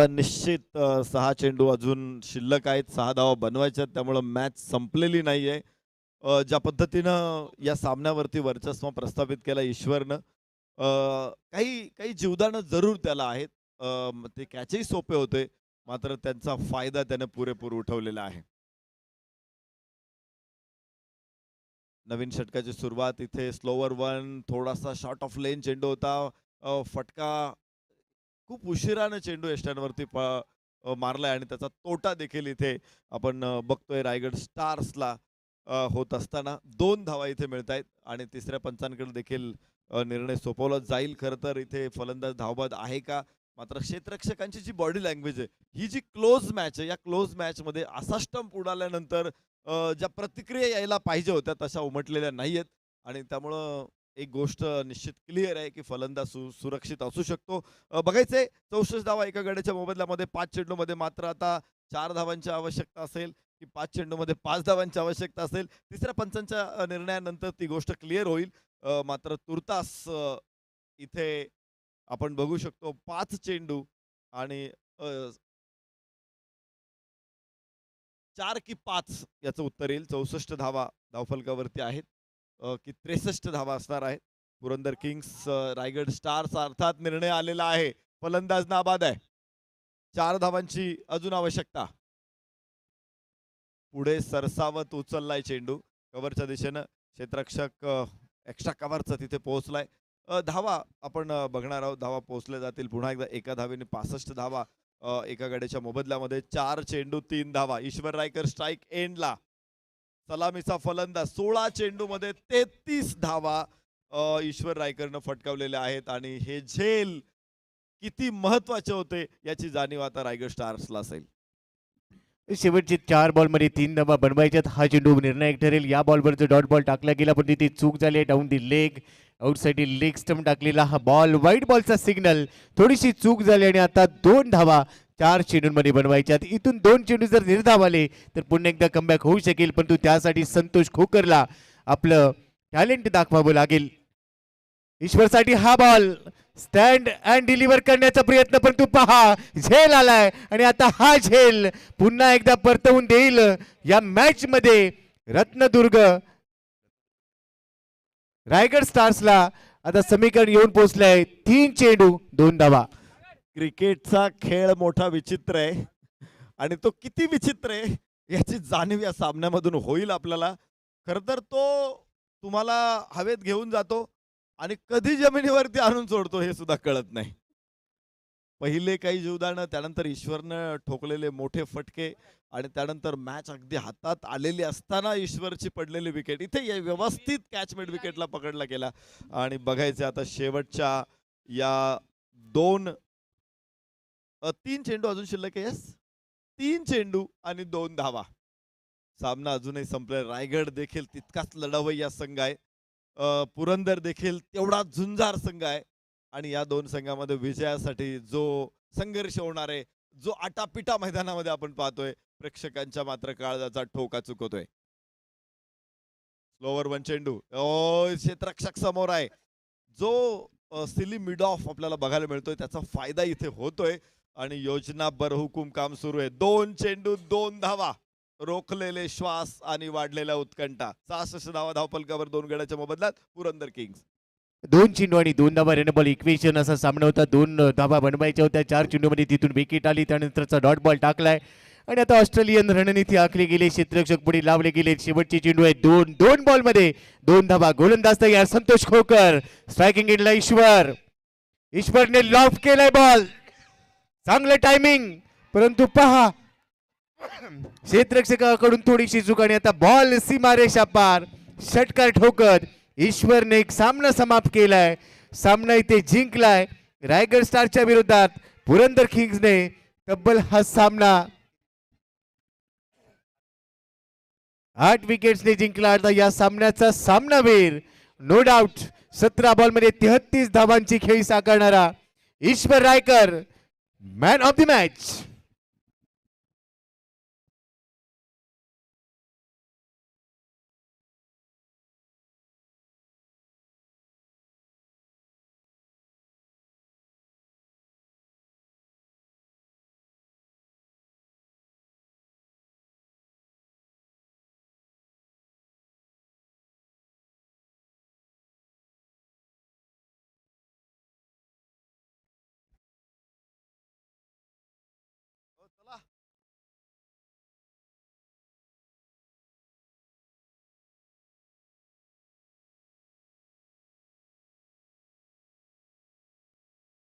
निश्चित 6 चेंडू अजून शिल्लक आहेत. 6 धावा बनवायच्या आहेत. त्यामुळं मॅच संपलेली नाहीये. ज्या पद्धतीनं या सामन्यावरती वर्चस्व प्रस्थापित केला ईश्वरनं, काही जीवदानं जरूर त्याला आहेत. ते कॅचही सोपे होते मात्र त्यांचा फायदा त्याने पुरेपूर उठवलेला आहे. नवीन षटकाची सुरुवात. इथे स्लोवर 1 थोडासा शॉर्ट ऑफ लेन चेंडू होता. फटका खूप उशिरानं चेंडू यष्ट्यांवरती मारलाय आणि त्याचा तोटा देखील इथे आपण बघतोय रायगड स्टार्सला होत असताना. 2 धावा इथे मिळत आहेत आणि तिसऱ्या पंचांकडे देखील निर्णय सोपवला जाईल. खरं तर इथे फलंदाज धावबाद आहे का, मात्र क्षेत्ररक्षकांची जी बॉडी लँग्वेज आहे, ही जी क्लोज मॅच आहे, या क्लोज मॅचमध्ये असा स्टंप उडाल्यानंतर ज्या प्रतिक्रिया यायला पाहिजे होत्या तशा उमटलेल्या नाही आहेत आणि त्यामुळं एक गोष्ट निश्चित क्लिअर आहे की फलंदाज सुरक्षित असू शकतो. बघायचंय 64 धावा एका गड्याच्या मोबदल्यामध्ये 5 चेंडूमध्ये. मात्र आता 4 धावांची आवश्यकता असेल की 5 चेंडूमध्ये 5 धावांची आवश्यकता असेल. तिसऱ्या पंचांच्या निर्णयानंतर ती गोष्ट क्लिअर होईल. मात्र तुर्तास इथे आपण बघू शकतो 5 चेंडू आणि 4 की 5 याचं उत्तर येईल. 64 धावा धावफलकावरती आहेत की 63 धावा असणार आहेत. पुरंदर किंग्स रायगड स्टार्स अर्थात निर्णय आलेला आहे. फलंदाज नाबाद आहे. 4 धावांची अजून आवश्यकता. पुढे सरसावत उचललाय चेंडू कव्हरच्या दिशेनं. क्षेत्ररक्षक एक्स्ट्रा कव्हरचा तिथे पोहोचलाय. धावा आपण बघणार आहोत. धावा पोहोचल्या जातील पुन्हा एकदा. एका धावेने 65 धावा एका गड्याच्या मोबदल्यामध्ये. 4 चेंडू 3 धावा. ईश्वर रायकर स्ट्राईक एंडला. सलामीचा फलंदाज. 16 चेंडूमध्ये 33 धावा ईश्वर रायकरनं फटकावलेल्या आहेत आणि हे झेल किती महत्वाचे होते याची जाणीव आता रायगड स्टार्सला असेल. शेवटचे 4 बॉलमध्ये 3 धावा बनवायच्यात. हा चेंडू निर्णायक ठरेल. या बॉलवर जो डॉट बॉल टाकला गेला पण तिथे चूक झाली. Down the leg. Outside leg stump टाकलेला हा बॉल. व्हाईट बॉलचा सिग्नल. थोडीशी चूक झाली आणि आता 2 धावा 4 चेंडूंमध्ये बनवायच्यात. इथून 2 चेंडू जर निर्धाव आले तर पुन्हा एकदा कमबॅक होऊ शकेल परंतु त्यासाठी संतोष खोकरला आपलं टॅलेंट दाखवावं लागेल. ईश्वरसाठी हा बॉल स्टँड अँड डिलिव्हर करण्याचा प्रयत्न परंतु पहा झेल आलाय आणि आता हा झेल पुन्हा एकदा परतवून देईल या मॅच मध्ये रत्नदुर्ग रायगड स्टार्सला. आता समीकरण येऊन पोहोचलंय 3 चेंडू 2 धावा. क्रिकेटचा खेळ मोठा विचित्र आहे आणि तो किती विचित्र आहे याची जाणीव या सामन्यामधून होईल आपल्याला. खरं तर तो तुम्हाला हवेत घेऊन जातो आणि कधी जमिनीवरती आणून सोडतो हे सुद्धा कळत नाही. पहिले काही जीवदानं, त्यानंतर ईश्वरनं ठोकलेले मोठे फटके आणि त्यानंतर मॅच अगदी हातात आलेली असताना ईश्वरची पडलेली विकेट. इथे व्यवस्थित कॅचमेट विकेटला पकडला गेला आणि बघायचे आता शेवटच्या या 3 चेंडू अजून शिल्लक आहे. यस, 3 चेंडू आणि 2 धावा. सामना अजूनही संपलाय. रायगड देखील तितकाच लढवय्या संघ आहे. पुरंदर देखील तेवढाच झुंजार संघ आहे आणि या 2 संघामध्ये विजयासाठी जो संघर्ष होणार आहे, जो आटापिटा मैदानामध्ये आपण पाहतोय प्रेक्षकांच्या मात्र काळजाचा ठोका चुकवतोय. स्लोवर वन चेंडू ओ क्षेत्ररक्षक समोर आहे. जो सिली मिड ऑफ आपल्याला बघायला मिळतोय त्याचा फायदा इथे होतोय आणि योजना बरहुकूम काम सुरू आहे. 2 चेंडू 2 धावा, रोखलेले श्वास आणि वाढलेल्या उत्कंठा. 66 धावा धावपलकावर 2 गड्याच्या मोबदल्यात पुरंदर किंग्स. 2 चेंडू आणि 2 धावा रन बॉल इक्वेशन असा सामना होता. 2 धावा बनवायच्या होत्या 4 चेंडूमध्ये, तिथून विकेट आली, त्यानंतरचा डॉट बॉल टाकलाय आणि आता ऑस्ट्रेलियन रणनीती आखली गेली. क्षेत्ररक्षक पुढे लावले गेले. शेवटचे चेंडू आहे 2 बॉल मध्ये 2 धावा. गोलंदाज तयार संतोष खोकर. स्ट्रायकिंग एंडला ईश्वरने लॉफ केलाय बॉल. चांगलं टायमिंग, परंतु पहा क्षेत्ररक्षकाकडून थोडीशी चूक आणि आता बॉल सीमारेषा पार. षटकार ठोकत ईश्वरने एक सामना समाप्त केलाय. सामना इथे जिंकलाय रायगड स्टारच्या विरोधात. पुरंदर किंग्सने तब्बल हा सामना 8 विकेट्सने जिंकला. आता या सामन्याचा सामनावीर नो डाऊट 17 बॉलमध्ये 33 धावांची खेळी साकारणारा Ishwar Raikar, man of the match.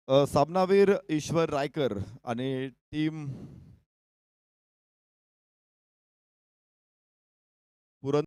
सामनावीर ईश्वर रायकर आणि टीम